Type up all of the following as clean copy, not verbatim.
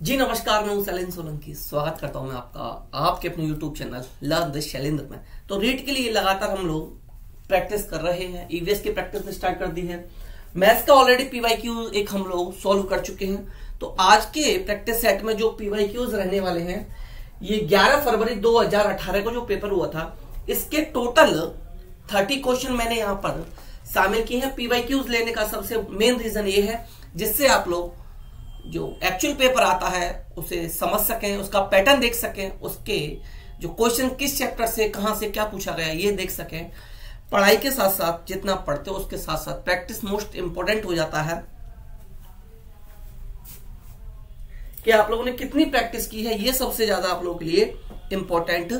जी नमस्कार, मैं हूं शैलेंद्र सोलंकी। स्वागत करता हूं मैं आपका आपके अपने YouTube channel learn with Shailendra में। तो रीट के लिए लगातार हम लोग प्रैक्टिस कर रहे हैं। ईवीएस की प्रैक्टिस स्टार्ट कर दी है। मैथ्स का ऑलरेडी पीवाईक्यू एक हम लोग सॉल्व कर चुके हैं। तो आज के प्रैक्टिस सेट में जो पीवाईक्यूज रहने वाले हैं, ये 11 फरवरी 2018 को जो पेपर हुआ था, इसके टोटल 30 क्वेश्चन मैंने यहाँ पर शामिल किए हैं। पीवाईक्यूज लेने का सबसे मेन रीजन ये है जिससे आप लोग जो एक्चुअल पेपर आता है उसे समझ सकें, उसका पैटर्न देख सकें, उसके जो क्वेश्चन किस चैप्टर से कहां से क्या पूछा गया ये देख सकें। पढ़ाई के साथ साथ जितना पढ़ते हो उसके साथ साथ प्रैक्टिस मोस्ट इंपोर्टेंट हो जाता है कि आप लोगों ने कितनी प्रैक्टिस की है, ये सबसे ज्यादा आप लोगों के लिए इंपॉर्टेंट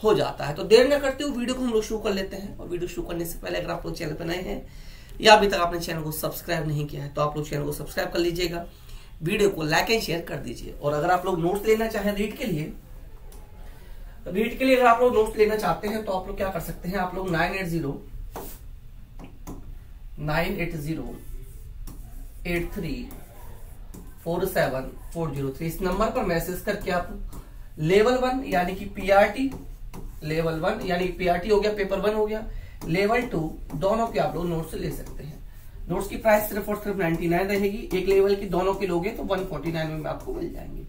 हो जाता है। तो देर न करते हुए वीडियो को हम लोग शुरू कर लेते हैं। और वीडियो शुरू करने से पहले अगर आप लोग चैनल पर नए हैं या अभी तक आपने चैनल को सब्सक्राइब नहीं किया है तो आप लोग चैनल को सब्सक्राइब कर लीजिएगा, वीडियो को लाइक एंड शेयर कर दीजिए। और अगर आप लोग नोट्स लेना चाहें रीड के लिए अगर आप लोग नोट्स लेना चाहते हैं तो आप लोग क्या कर सकते हैं, आप लोग 980-983-47403 इस नंबर पर मैसेज करके आप लेवल 1 यानी कि पीआरटी हो गया, पेपर 1 हो गया, लेवल 2 दोनों के आप लोग नोट्स ले सकते हैं। नोट्स की प्राइस सिर्फ और सिर्फ 99 रहेगी। एक लेवल की दोनों की लोगे तो 149 में आपको मिल जाएंगे।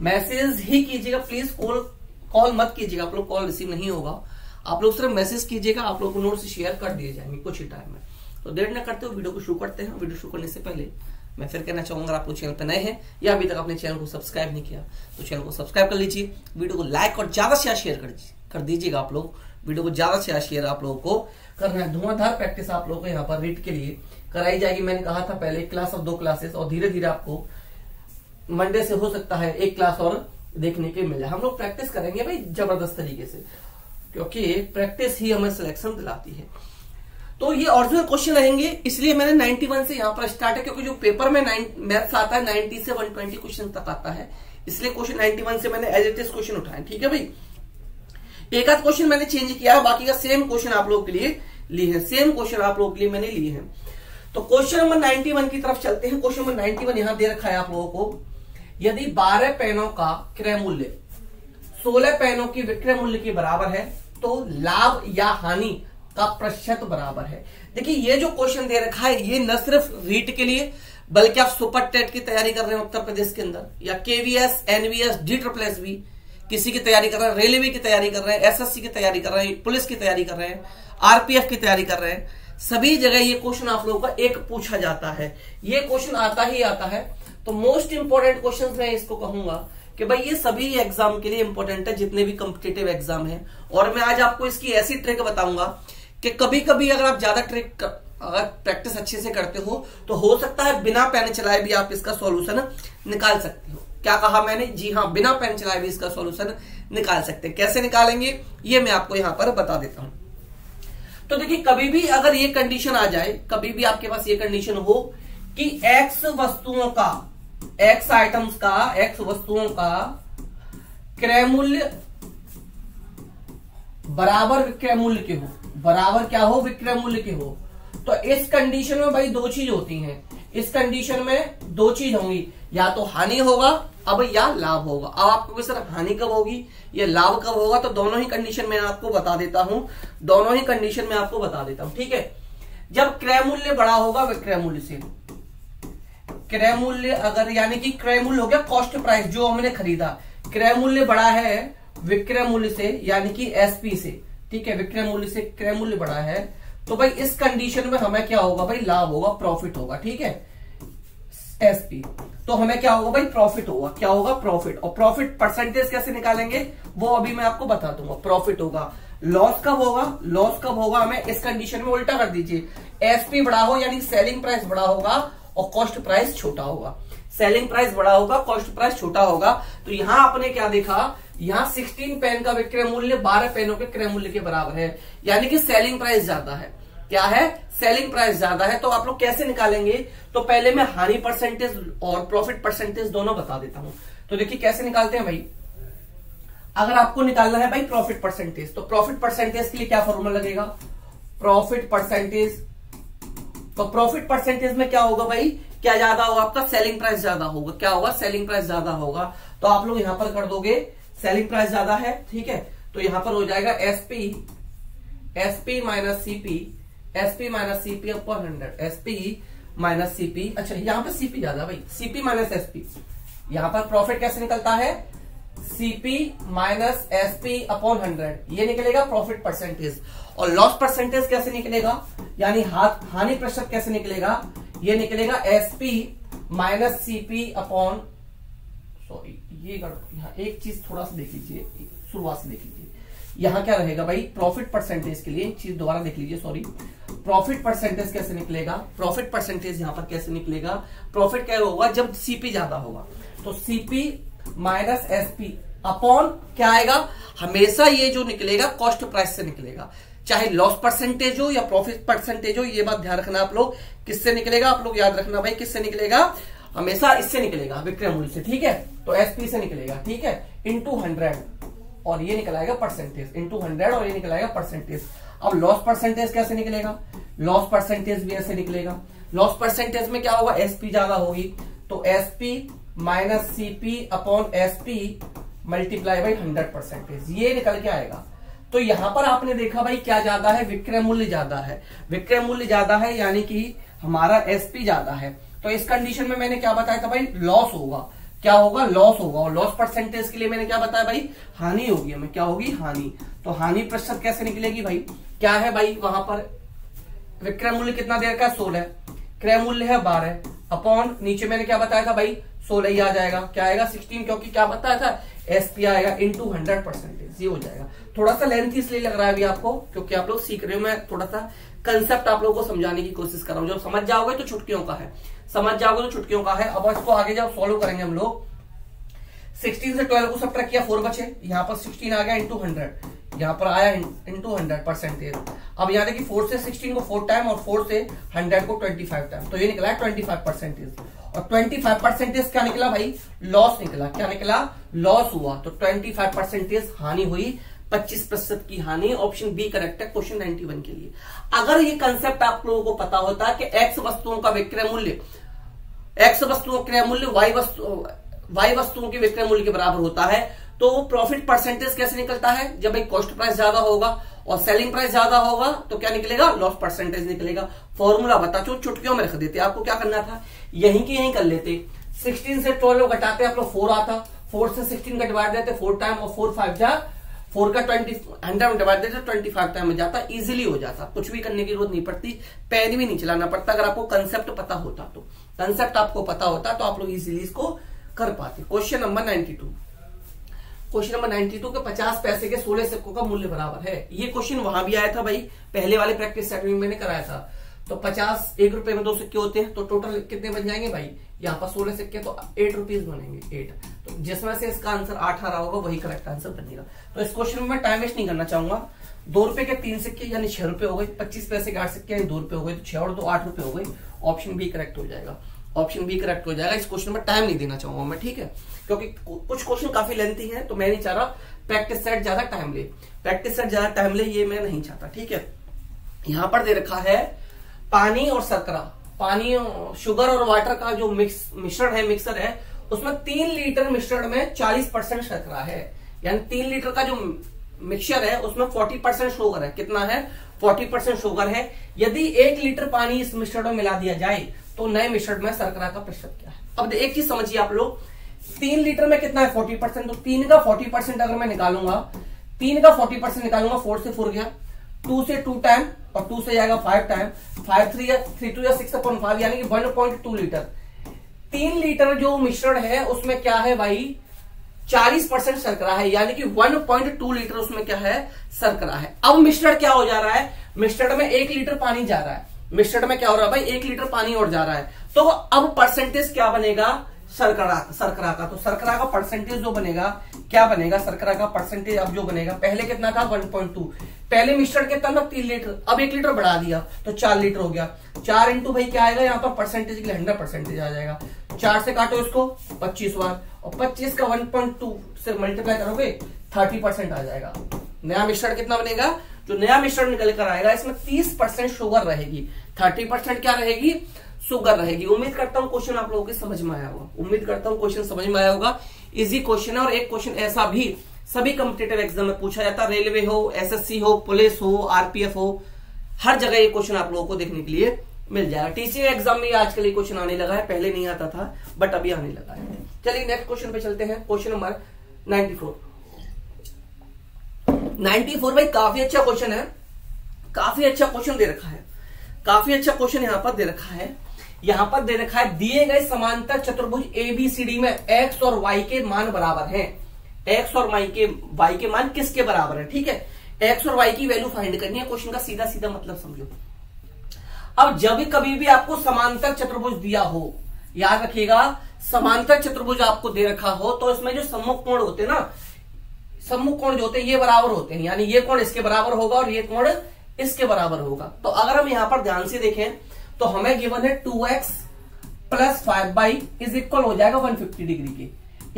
मैसेज ही कीजिएगा प्लीज, कॉल मत कीजिएगा। आप लोग कॉल रिसीव नहीं होगा, आप लोग सिर्फ मैसेज कीजिएगा, आप लोग को नोट्स शेयर कर दिए जाएंगे कुछ ही टाइम में। तो देर न करते हुए वीडियो को शुरू करते हैं। वीडियो शुरू करने से पहले मैं फिर कहना चाहूंगा, आप लोग चैनल पर नए हैं या अभी तक अपने चैनल को सब्सक्राइब नहीं किया तो चैनल को सब्सक्राइब कर लीजिए, वीडियो को लाइक और ज्यादा से शेयर कर दीजिएगा। आप लोग वीडियो को ज्यादा से शेयर आप लोगों को करना है। धुआंधार प्रैक्टिस आप लोगों को यहाँ पर रीड के लिए कराई जाएगी। मैंने कहा था पहले एक क्लास और 2 क्लासेस, और धीरे धीरे आपको मंडे से हो सकता है एक क्लास और देखने के मिल जाए। हम लोग प्रैक्टिस करेंगे भाई जबरदस्त तरीके से, क्योंकि प्रैक्टिस ही हमें सिलेक्शन दिलाती है। तो ये ओरिजिनल क्वेश्चन रहेंगे, इसलिए मैंने 91 से यहाँ पर स्टार्ट है, क्योंकि जो पेपर में मैथ्स आता है 90 से 120 क्वेश्चन तक आता है, इसलिए क्वेश्चन 91 से मैंने एज इट इज क्वेश्चन उठाए। ठीक है भाई, एक आध क्वेश्चन मैंने चेंज किया है, बाकी का सेम क्वेश्चन आप लोगों के लिए लिए हैं, सेम क्वेश्चन आप लोगों के लिए मैंने लिए हैं। तो क्वेश्चन नंबर 91 की तरफ चलते हैं। क्वेश्चन नंबर 91 यहां दे रखा है आप लोगों को, यदि 12 पेनों का क्रय मूल्य 16 पेनों की विक्रय मूल्य के बराबर है तो लाभ या हानि का प्रतिशत बराबर है। देखिए ये जो क्वेश्चन दे रखा है ये न सिर्फ रीट के लिए बल्कि आप सुपर टेट की तैयारी कर रहे हैं उत्तर प्रदेश के अंदर, या केवीएस, एनवीएस, DSSS किसी की तैयारी कर रहे हैं, रेलवे की तैयारी कर रहे हैं, एसएससी की तैयारी कर रहे हैं, पुलिस की तैयारी कर रहे हैं, आरपीएफ की तैयारी कर रहे हैं, सभी जगह ये क्वेश्चन आप लोगों का एक पूछा जाता है। ये क्वेश्चन आता ही आता है। तो मोस्ट इंपोर्टेंट क्वेश्चन मैं इसको कहूंगा कि भाई ये सभी एग्जाम के लिए इंपोर्टेंट है, जितने भी कॉम्पिटिटिव एग्जाम है। और मैं आज आपको इसकी ऐसी ट्रिक बताऊंगा कि कभी कभी अगर आप ज्यादा अगर प्रैक्टिस अच्छे से करते हो तो हो सकता है बिना पेन चलाए भी आप इसका सॉल्यूशन निकाल सकते हो। क्या कहा मैंने? जी हाँ, बिना पेन चलाए भी इसका सॉल्यूशन निकाल सकते हैं। कैसे निकालेंगे ये मैं आपको यहां पर बता देता हूं। तो देखिए, कभी भी अगर ये कंडीशन आ जाए, कभी भी आपके पास ये कंडीशन हो कि एक्स वस्तुओं का क्रय मूल्य बराबर विक्रय मूल्य के हो, बराबर क्या हो? विक्रय मूल्य के हो। तो इस कंडीशन में भाई दो चीज होती हैं, इस कंडीशन में दो चीज होंगी, या तो हानि होगा अब या लाभ होगा। अब आपको सर हानि कब होगी या लाभ कब होगा, तो दोनों ही कंडीशन में आपको बता देता हूं, ठीक है। जब क्रय मूल्य बड़ा होगा विक्रय मूल्य से, क्रय मूल्य अगर यानी कि क्रय मूल्य हो गया कॉस्ट प्राइस जो हमने खरीदा, क्रय मूल्य बड़ा है विक्रय मूल्य से यानी कि एसपी से, ठीक है, विक्रय मूल्य से क्रय मूल्य बड़ा है, तो भाई इस कंडीशन में हमें क्या होगा भाई? लाभ होगा, प्रॉफिट होगा, ठीक है, एसपी। तो हमें क्या होगा भाई? प्रॉफिट होगा। क्या होगा? प्रॉफिट। और प्रॉफिट परसेंटेज कैसे निकालेंगे वो अभी मैं आपको बता दूंगा। प्रॉफिट होगा। लॉस कब होगा? हमें इस कंडीशन में उल्टा कर दीजिए, एसपी बड़ा हो यानी सेलिंग प्राइस बड़ा होगा और कॉस्ट प्राइस छोटा होगा। सेलिंग प्राइस बड़ा होगा, कॉस्ट प्राइस छोटा होगा। तो यहां आपने क्या देखा, यहां 16 पेन का विक्रय मूल्य 12 पेनों के क्रय मूल्य के बराबर है, यानी कि सेलिंग प्राइस ज्यादा है। क्या है? सेलिंग प्राइस ज्यादा है। तो आप लोग कैसे निकालेंगे? तो पहले मैं हानि परसेंटेज और प्रॉफिट परसेंटेज दोनों बता देता हूं। तो देखिए कैसे निकालते हैं भाई। अगर आपको निकालना है भाई प्रॉफिट परसेंटेज, तो प्रॉफिट परसेंटेज के लिए क्या फॉर्मूला लगेगा? Profit percentage. तो प्रॉफिट परसेंटेज में क्या होगा भाई क्या ज्यादा होगा आपका, सेलिंग प्राइस ज्यादा होगा। क्या होगा, सेलिंग प्राइस ज्यादा होगा। तो आप लोग यहां पर कर दोगे सेलिंग प्राइस ज्यादा है, ठीक है, तो यहां पर हो जाएगा SP minus CP upon 100, SP minus CP. अच्छा यहां पर सीपी ज्यादा भाई, सीपी माइनस एसपी। यहां पर प्रॉफिट कैसे निकलता है, सीपी माइनस एसपी अपॉन 100, ये निकलेगा प्रॉफिट परसेंटेज। और लॉस परसेंटेज कैसे निकलेगा, यानी हानि प्रतिशत कैसे निकलेगा, ये निकलेगा SP minus CP upon, sorry ये यहाँ एक चीज थोड़ा सा देख लीजिए, शुरुआत से देख लीजिए। यहां क्या रहेगा भाई, प्रॉफिट परसेंटेज के लिए एक चीज दोबारा देख लीजिए, सॉरी, प्रॉफिट परसेंटेज कैसे निकलेगा, प्रॉफिट परसेंटेज यहां पर कैसे निकलेगा, प्रॉफिट क्या होगा जब सीपी ज्यादा होगा, तो सीपी माइनस एसपी अपॉन क्या आएगा, हमेशा ये जो निकलेगा कॉस्ट प्राइस से निकलेगा, चाहे लॉस परसेंटेज हो या प्रॉफिट परसेंटेज हो। ये बात ध्यान रखना आप लोग, किससे निकलेगा आप लोग याद रखना भाई, किससे निकलेगा, हमेशा इससे निकलेगा, विक्रय मूल्य से, ठीक है। तो एसपी से निकलेगा, ठीक है, इंटू 100 और ये निकलाएगा परसेंटेज, इंटू 100 और ये निकलाएगा परसेंटेज। अब लॉस परसेंटेज कैसे निकलेगा, लॉस परसेंटेज भी ऐसे निकलेगा। लॉस परसेंटेज में क्या होगा, एसपी ज्यादा होगी, तो SP minus CP upon SP multiply by 100%, ये निकल के आएगा। तो यहां पर आपने देखा भाई क्या ज्यादा है, विक्रय मूल्य ज्यादा है, विक्रय मूल्य ज्यादा है यानी कि हमारा एसपी ज्यादा है। तो इस कंडीशन में मैंने क्या बताया था भाई, लॉस होगा, क्या होगा, लॉस होगा। और लॉस परसेंटेज के लिए मैंने क्या बताया भाई, हानि होगी, हमें क्या होगी, हानि। तो हानि प्रतिशत कैसे निकलेगी भाई, क्या है भाई, वहां पर विक्रय मूल्य कितना दे रखा है, 16, क्रय मूल्य है 12 अपॉन, नीचे मैंने क्या बताया था भाई, 16 ही आ जाएगा, क्या आएगा 16, क्योंकि क्या बताया था, एसपी आएगा इंटू 100%, ये हो जाएगा। थोड़ा सा लेंथ इसलिए लग रहा है अभी आपको, क्योंकि आप लोग सीख रहे हो, मैं थोड़ा सा कंसेप्ट आप लोगों को समझाने की कोशिश कर रहा हूं। जब समझ जाओगे तो छुटकियों का है, समझ जाओगे तो छुटकियों का है। अब इसको आगे जब सॉल्व करेंगे हम लोग, 16 से 12 को सब्ट्रैक्ट किया, 4 बचे, यहाँ पर 16 आ गया इंटू 100, यहाँ पर आया इंटू 100%। अब यहाँ देखिए 4 से 16 को 4 टाइम और 4 से 100 को 25 टाइम, तो ये निकला है 25%। और 25% क्या निकला भाई, लॉस निकला, क्या निकला, लॉस हुआ। तो 25% हानि हुई, 25% की हानि। ऑप्शन बी करेक्ट है क्वेश्चन 91 के लिए। अगर ये कंसेप्ट आप लोगों को पता होता कि एक्स वस्तुओं का विक्रय मूल्य, एक्स वस्तुओं का क्रय मूल्य वाई वस्तुओं के विक्रय मूल्य के बराबर होता है, तो प्रॉफिट परसेंटेज कैसे निकलता है, जब भाई कॉस्ट प्राइस ज्यादा होगा और सेलिंग प्राइस ज्यादा होगा तो क्या निकलेगा, लॉस परसेंटेज निकलेगा। फॉर्मूला बता चो, चुटकियों में रख देते, आपको क्या करना था, यहीं की यहीं कर लेते। 16 से 12 घटाते आप लोग 4 आता, 4 से 16 का डिवाइड देते 4 टाइम और 4 5 जा 4 का 100 में डिवाइड देते 25 टाइम में जाता, इजीली हो जाता, कुछ भी करने की जरूरत नहीं पड़ती, पेन भी नहीं चलाना पड़ता। अगर आपको कंसेप्ट पता होता तो, कंसेप्ट आपको पता होता तो आप लोग इजीली इसको कर पाते। क्वेश्चन नंबर 92, क्वेश्चन नंबर 92 के 50 पैसे के 16 सिक्कों का मूल्य बराबर है। ये क्वेश्चन वहां भी आया था भाई, पहले वाले प्रैक्टिस सेट में मैंने कराया था। तो 50 1 रुपए में 2 सिक्के होते हैं, तो टोटल कितने बन जाएंगे भाई, यहाँ पर 16 सिक्के तो 8 रुपीज बनेंगे, 8। तो जिसमें से इसका आंसर 8 आ रहा होगा वही करेक्ट आंसर बनेगा। तो इस क्वेश्चन में मैं टाइम वेस्ट नहीं करना चाहूंगा। 2 रुपए के 3 सिक्के यानी 6 रुपए हो गए, 25 पैसे के 8 सिक्के यानी 2 रुपए हो गए, तो 6 और 2 8 रुपए हो गए। ऑप्शन बी करेक्ट हो जाएगा, ऑप्शन बी करेक्ट हो जाएगा। इस क्वेश्चन में टाइम नहीं देना चाहूंगा मैं, ठीक है, क्योंकि कुछ क्वेश्चन काफी लेंथी है, तो मैं नहीं चाह रहा प्रैक्टिस सेट ज्यादा टाइम ले, प्रैक्टिस सेट ज्यादा टाइम ले, ये मैं नहीं चाहता, ठीक है। यहां पर दे रखा है पानी और शर्करा, पानी शुगर और वाटर का जो मिश्रण है, मिक्सर है, उसमें 3 लीटर मिश्रण में 40% शर्करा है, यानी 3 लीटर का जो मिक्सचर है उसमें 40% शुगर है। कितना है, 40% शुगर है। यदि 1 लीटर पानी इस मिश्रण में मिला दिया जाए तो नए मिश्रण में शर्करा का प्रतिशत क्या है। अब एक चीज समझिए आप लोग, 3 लीटर में कितना है 40%, तो 3 का 40% अगर मैं निकालूंगा, 3 का 40% निकालूंगा, 4 से 4 गया, 2 से 2 टाइम और 2 से जाएगा 5 टाइम, 5 3 या 3 2 या 6/5 यानी कि 1.2 लीटर। 3 लीटर जो मिश्रण है उसमें क्या है भाई, 40% शर्करा है, यानी कि 1.2 लीटर उसमें क्या है, शर्करा है। अब मिश्रण क्या हो जा रहा है, मिश्रण में 1 लीटर पानी जा रहा है, मिश्रण में क्या हो रहा है भाई, 1 लीटर पानी और जा रहा है। तो अब परसेंटेज क्या बनेगा, शर्करा का। तो शर्करा का परसेंटेज जो बनेगा, क्या बनेगा, शर्करा का परसेंटेज अब जो बनेगा, पहले कितना था 1.2, पहले मिश्रण कितना था 3 लीटर, अब 1 लीटर बढ़ा दिया तो 4 लीटर हो गया। 4 इंटू भाई क्या आएगा, यहाँ पर परसेंटेज के लिए 100% आ जाएगा। 4 से काटो इसको 25 बार, और 25 का 1.2 से मल्टीप्लाई करोगे 30% आ जाएगा। नया मिश्रण कितना बनेगा, जो नया मिश्रण निकल कर आएगा इसमें 30% शुगर रहेगी, 30% क्या रहेगी, शुगर रहेगी। उम्मीद करता हूं क्वेश्चन आप लोगों के समझ में आया होगा, उम्मीद करता हूं क्वेश्चन समझ में आया होगा। इजी क्वेश्चन है, और एक क्वेश्चन ऐसा भी सभी कॉम्पिटिटिव एग्जाम में पूछा जाता है, रेलवे हो, एसएससी हो, पुलिस हो, आरपीएफ हो, हर जगह ये क्वेश्चन आप लोगों को देखने के लिए मिल जाएगा। टीचिंग एग्जाम में आजकल ये क्वेश्चन आने लगा है, पहले नहीं आता था बट अभी आने लगा है। चलिए नेक्स्ट क्वेश्चन पे चलते हैं, क्वेश्चन नंबर 94। 94 भाई काफी अच्छा क्वेश्चन है, काफी अच्छा क्वेश्चन दे रखा है, काफी अच्छा क्वेश्चन यहां पर दे रखा है। यहां पर दे रखा है दिए गए समांतर चतुर्भुज एबीसीडी में एक्स और वाई के मान बराबर हैं। एक्स और वाई के मान किसके बराबर है? ठीक है, एक्स और वाई की वैल्यू फाइंड करनी है। क्वेश्चन का सीधा सीधा मतलब समझो। अब जब भी कभी भी आपको समांतर चतुर्भुज दिया हो, याद रखिएगा, समांतर चतुर्भुज आपको दे रखा हो तो इसमें जो सम्मुख कोण होते हैं ना, सम्मुख कोण जो होते हैं ये बराबर होते हैं, यानी ये कोण इसके बराबर होगा और ये कोण इसके बराबर होगा। तो अगर हम यहां पर ध्यान से देखें तो हमें गिवन है 2x plus 5y is equal हो जाएगा 150 डिग्री के,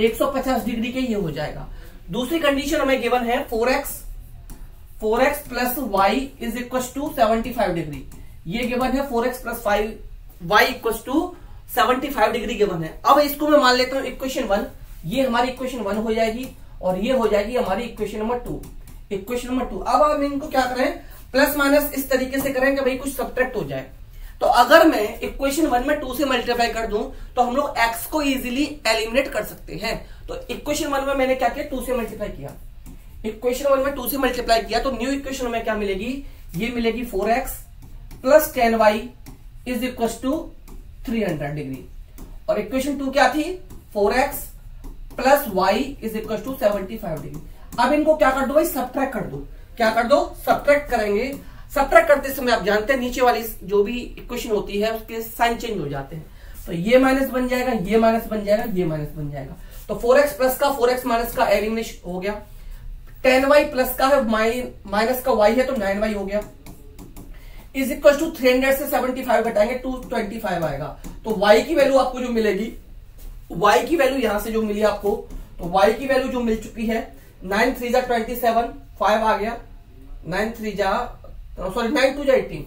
150 डिग्री के ये हो जाएगा। दूसरी कंडीशन हमें गिवन है 4x plus y is equal to 75 degree, ये गिवन है 4x plus 5y equal to 75 degree given है। अब इसको मैं मान लेता हूं इक्वेशन 1, ये हमारी इक्वेशन 1 हो जाएगी और ये हो जाएगी हमारी इक्वेशन नंबर 2, इक्वेशन नंबर 2। अब हम इनको क्या करें, प्लस माइनस इस तरीके से करें कि भाई कुछ सब्ट्रैक्ट हो जाए। तो अगर मैं इक्वेशन 1 में 2 से मल्टीप्लाई कर दूं तो हम लोग x को इजीली एलिमिनेट कर सकते हैं। तो इक्वेशन 1 में मैंने क्या किया, 2 से मल्टीप्लाई किया, इक्वेशन 1 में 2 से मल्टीप्लाई किया तो न्यू इक्वेशन में क्या मिलेगी, ये मिलेगी 4x plus 10y is equal to 300 degree. और इक्वेशन 2 क्या थी, 4x plus y is equal to 75 degree. अब इनको क्या कर दो भाई, सब्ट्रैक्ट कर दो। क्या कर दो, सब्ट्रैक्ट करेंगे। सब्ट्रैक्ट करते समय आप जानते हैं नीचे वाली जो भी इक्वेशन होती है उसके साइन चेंज हो जाते हैं, तो ये माइनस बन जाएगा, ये माइनस बन जाएगा, ये माइनस बन जाएगा। तो 4x प्लस का 4x माइनस का एलिमिनेशन हो गया। 10y प्लस का है माइनस का y है तो 9y हो गया, इज इक्वल टू 300 से 75 घटाएंगे 225 आएगा। तो y की वैल्यू आपको जो मिलेगी, y की वैल्यू यहां से जो मिली आपको, तो y की वैल्यू जो मिल चुकी है 9 3 जा 27, 5 आ गया, 9 3 जा सॉरी 9 2 जा 18,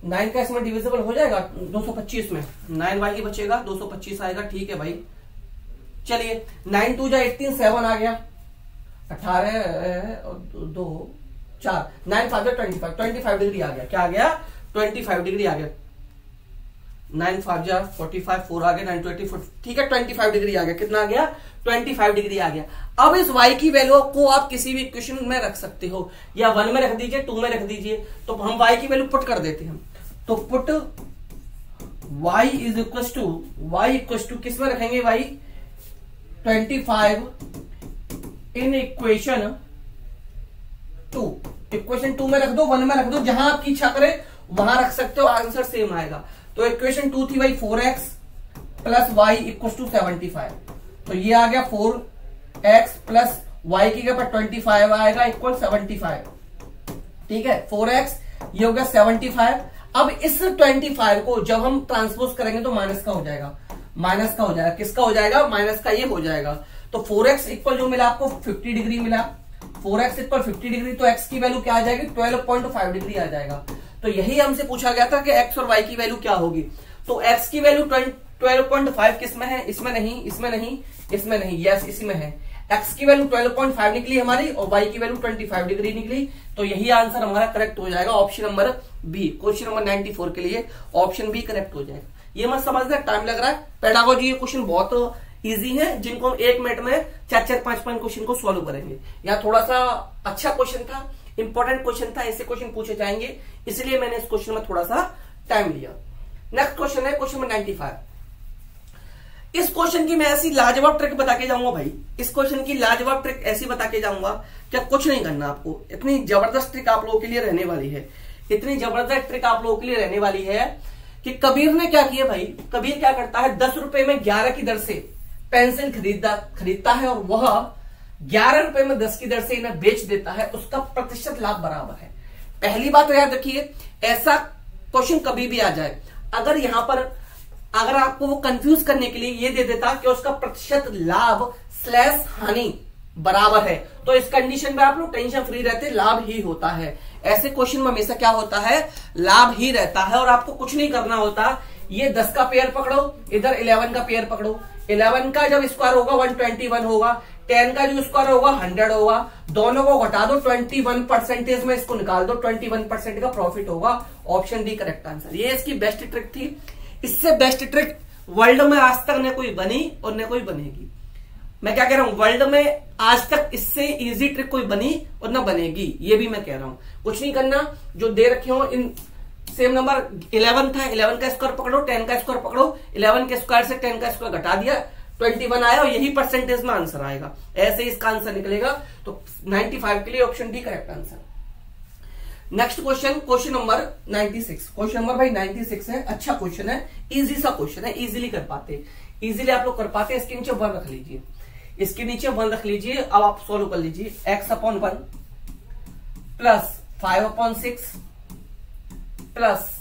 9 का इसमें डिविजिबल हो जाएगा 225 में, 9y ही बचेगा, 225 आएगा। ठीक है भाई, चलिए 9 2 जा 18, 7 आ गया, 18 2 4, 9 5 जा 25 डिग्री आ गया। क्या आ गया, 25 डिग्री आ गया। 9 5 जा 45, 4 आ गया, 9 20 4, ठीक है 25 डिग्री आ गया। कितना आ गया, 25 डिग्री आ गया। अब इस y की वैल्यू को आप किसी भी इक्वेशन में रख सकते हो, या 1 में रख दीजिए, 2 में रख दीजिए। तो हम y की वैल्यू पुट कर देते हैं, तो put y is equal to किस में रखेंगे y, 25 इन इक्वेशन 2, इक्वेशन 2 में रख दो, 1 में रख दो, जहां आपकी इच्छा करे वहां रख सकते हो, आंसर सेम आएगा। तो इक्वेशन 2 थी भाई 4x plus y equal to 75, तो ये आ गया 4x प्लस y की जगह पर 25 आएगा इक्वल 75, ठीक है 4x, ये हो गया 75। अब इस 25 को जब हम ट्रांसपोज करेंगे तो माइनस का हो जाएगा, माइनस का हो जाएगा, किसका हो जाएगा, माइनस का, ये हो जाएगा। तो 4x इक्वल जो मिला आपको 50 डिग्री मिला, 4x इक्वल 50 डिग्री, तो x की वैल्यू क्या आ जाएगी, 12.5 डिग्री आ जाएगा। तो यही हमसे पूछा गया था कि x और y की वैल्यू क्या होगी। तो x की वैल्यू 12.5 किसमें है, इसमें नहीं, इसमें नहीं, इसमें नहीं, यस इसी में है। x की वैल्यू 12.5 निकली हमारी और y की वैल्यू 25 डिग्री निकली, तो यही आंसर हमारा करेक्ट हो जाएगा, option number B. Question number 94 के लिए ऑप्शन बी करेक्ट हो जाएगा। ये मत समझना टाइम लग रहा है, पेडागोजी ये क्वेश्चन बहुत इजी है, जिनको हम 1 मिनट में 4-4 5-5 क्वेश्चन को सॉल्व करेंगे। यहाँ थोड़ा सा अच्छा क्वेश्चन था, इंपॉर्टेंट क्वेश्चन था, ऐसे क्वेश्चन पूछे जाएंगे, इसलिए मैंने इस क्वेश्चन में थोड़ा सा टाइम लिया। नेक्स्ट क्वेश्चन है क्वेश्चन नंबर 95। इस क्वेश्चन की मैं ऐसी लाजवाब ट्रिक बता के जाऊंगा भाई, इस क्वेश्चन की लाजवाब ट्रिक ऐसी बता के जाऊंगा क्या कुछ नहीं करना आपको। इतनी जबरदस्त ट्रिक आप लोगों के लिए रहने वाली है, इतनी जबरदस्त ट्रिक आप लोगों के लिए रहने वाली है कि कबीर ने क्या किया भाई, कबीर क्या करता है, 10 रुपए में 11 की दर से पेंसिल खरीदता है और वह 11 रुपए में 10 की दर से इन्हें बेच देता है, उसका प्रतिशत लाभ बराबर है। पहली बात तो याद रखिए, ऐसा क्वेश्चन कभी भी आ जाए, अगर यहां पर अगर आपको वो कंफ्यूज करने के लिए ये दे देता कि उसका प्रतिशत लाभ स्लैश हानि बराबर है, तो इस कंडीशन में आप लोग टेंशन फ्री रहते, लाभ ही होता है। ऐसे क्वेश्चन में हमेशा क्या होता है, लाभ ही रहता है और आपको कुछ नहीं करना होता। ये 10 का पेयर पकड़ो, इधर 11 का पेयर पकड़ो, 11 का जब स्क्वायर होगा 121 होगा, 10 का जो स्क्वायर होगा 100 होगा, दोनों को घटा दो 21% में इसको निकाल दो, 21% का प्रॉफिट होगा। Option D correct answer. ये इसकी बेस्ट ट्रिक थी। इससे बेस्ट ट्रिक वर्ल्ड में आज तक न कोई बनी और न कोई बनेगी। मैं क्या कह रहा हूं, वर्ल्ड में आज तक इससे इजी ट्रिक कोई बनी और न बनेगी, ये भी मैं कह रहा हूं। कुछ नहीं करना, जो दे रखे हो इन सेम नंबर 11 था, 11 का स्क्वायर पकड़ो, 10 का स्क्वायर पकड़ो, 11 के स्क्वायर से 10 का स्क्वायर घटा दिया, 21 आया और यही परसेंटेज में आंसर आएगा। ऐसे ही इसका आंसर निकलेगा। तो 95 के लिए option D correct answer. Next question, question number 96। Question number भाई 96 है, अच्छा क्वेश्चन है, इजी सा क्वेश्चन है, इजीली कर पाते, इजीली आप लोग कर पाते। इसके नीचे 1 रख लीजिए, इसके नीचे 1 रख लीजिए। अब आप सोल्व कर लीजिए। x/1 प्लस 5/6 प्लस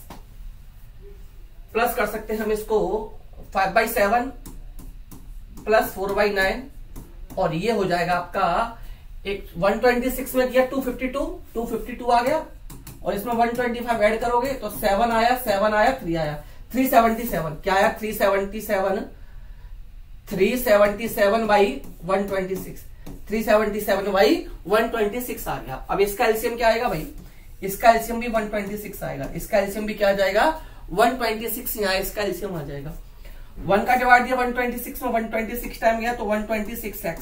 कर सकते हैं हम इसको 5/7 प्लस 4/9 और ये हो जाएगा आपका एक 126 में किया 252 आ गया और इसमें 125 ऐड करोगे तो 7 आया 3 आया 377। क्या आया 377 बाई 126, 377 बाई 126 आ गया। अब इसका एलसीएम क्या आएगा भाई, इसका एलसीएम भी 126 आएगा, इसका एलसीएम भी क्या आ जाएगा 126, यहाँ इसका एलसीएम आ जाएगा। 1 का डिवाइड दिया 126 में, 126 टाइम गया तो 126x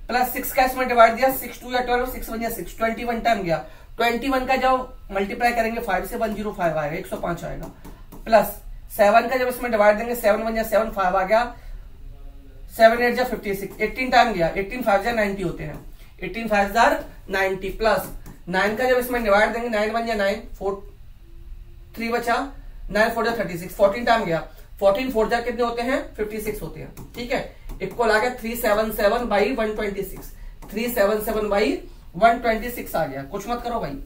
प्लस 6 का इसमें डिवाइड दिया 6 2 या 12, 6 1 या 6, 21 टाइम गया। 21 का जब मल्टीप्लाई करेंगे 5 से 105 आएगा, 105 आएगा। प्लस 7 का जब इसमें डिवाइड देंगे 7 1 या 7 5 आ गया, 7 8 या 56, 18 टाइम गया, 18 5 या 90 होते हैं, 18 5 90 प्लस 9 का जब इसमें डिवाइड देंगे 9 1 या 9 4 3 बचा, 9 4 या 36, 14 टाइम गया, 14 4 जा कितने होते हैं 56 होते हैं। ठीक है, इक्वल आ गया 377 बाई 126, 377 बाई 126 आ गया। कुछ मत करो भाई,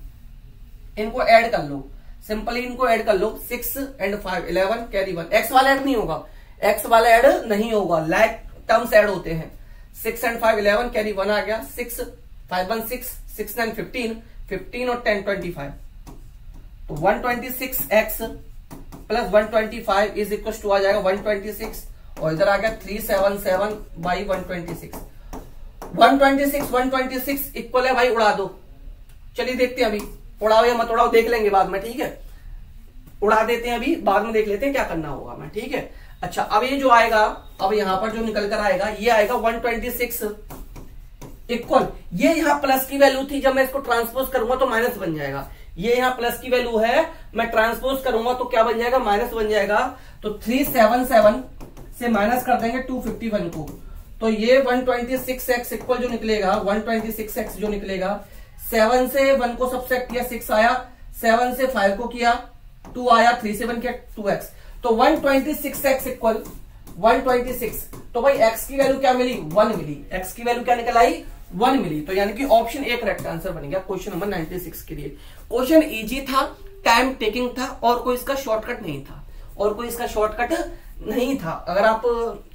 इनको ऐड कर लो, सिंपली इनको ऐड कर लो। 6 एंड 5 11 कैरी 1। एक्स वाला ऐड नहीं होगा, एक्स वाला ऐड नहीं होगा, लाइक टर्म्स ऐड होते हैं। 6 एंड 5 11 कैरी 1 आ गया। 6 5 1 6, 6 9 15 और 10 25 तो 126x plus 125 is equal to आ जाएगा 126 और इधर आ गया 377 बाई 126। 126 इक्वल है भाई, उड़ा दो। चलिए देखते हैं, अभी उड़ाओ या मत उड़ाओ देख लेंगे बाद में। ठीक है, उड़ा देते हैं, अभी बाद में देख लेते हैं क्या करना होगा मैं। ठीक है, अच्छा अब ये जो आएगा, अब यहां पर जो निकल कर आएगा ये आएगा 126 इक्वल, ये यहां प्लस की वैल्यू थी, जब मैं इसको ट्रांसपोज करूंगा तो माइनस बन जाएगा। ये यहां प्लस की वैल्यू है, मैं ट्रांसपोज करूंगा तो क्या बन जाएगा माइनस बन जाएगा। तो 377 से माइनस कर देंगे 251 को, तो ये 126x इक्वल जो निकलेगा 126x जो निकलेगा, 7 से 1 को सब्ट्रैक्ट किया 6 आया, 7 से 5 को किया 2 आया, 3 से 1 किया 2x, तो 126x इक्वल 126। तो भाई x की वैल्यू क्या मिली 1 मिली, x की वैल्यू क्या निकल आई 1 मिली। तो यानी कि ऑप्शन ए करेक्ट आंसर बनेगा क्वेश्चन नंबर 96 के लिए। क्वेश्चन इजी था, टाइम टेकिंग था और कोई इसका शॉर्टकट नहीं था, और कोई इसका शॉर्टकट नहीं था। अगर आप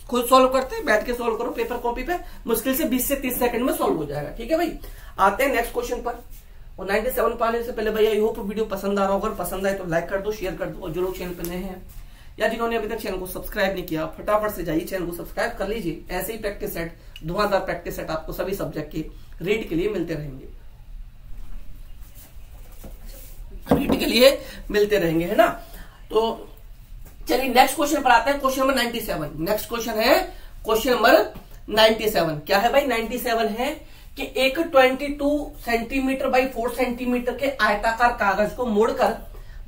खुद सॉल्व करते हैं, बैठ के सॉल्व करो पेपर कॉपी पे, मुश्किल से 20 से 30 सेकंड में सॉल्व हो जाएगा। ठीक है भाई, आते हैं नेक्स्ट क्वेश्चन पर। और 97 पाने से पहले भैया आई होप वीडियो पसंद आ रहा होगा, अगर पसंद आए तो लाइक कर दो, शेयर कर दो, और जो लोग चैनल पर नए हैं या जिन्होंने अभी तक चैनल को सब्सक्राइब नहीं किया, फटाफट से जाइए चैनल को सब्सक्राइब कर लीजिए। ऐसे ही प्रैक्टिस सेट, धुआंधार प्रैक्टिस सेट आपको सभी सब्जेक्ट के रीड के लिए मिलते रहेंगे, रीड के लिए मिलते रहेंगे, है ना। तो चलिए नेक्स्ट क्वेश्चन पर आते हैं, क्वेश्चन नंबर 97। नेक्स्ट क्वेश्चन है क्वेश्चन नंबर 97। क्या है भाई 97 है कि एक 22 सेंटीमीटर बाई 4 सेंटीमीटर के आयताकार कागज को मोड़कर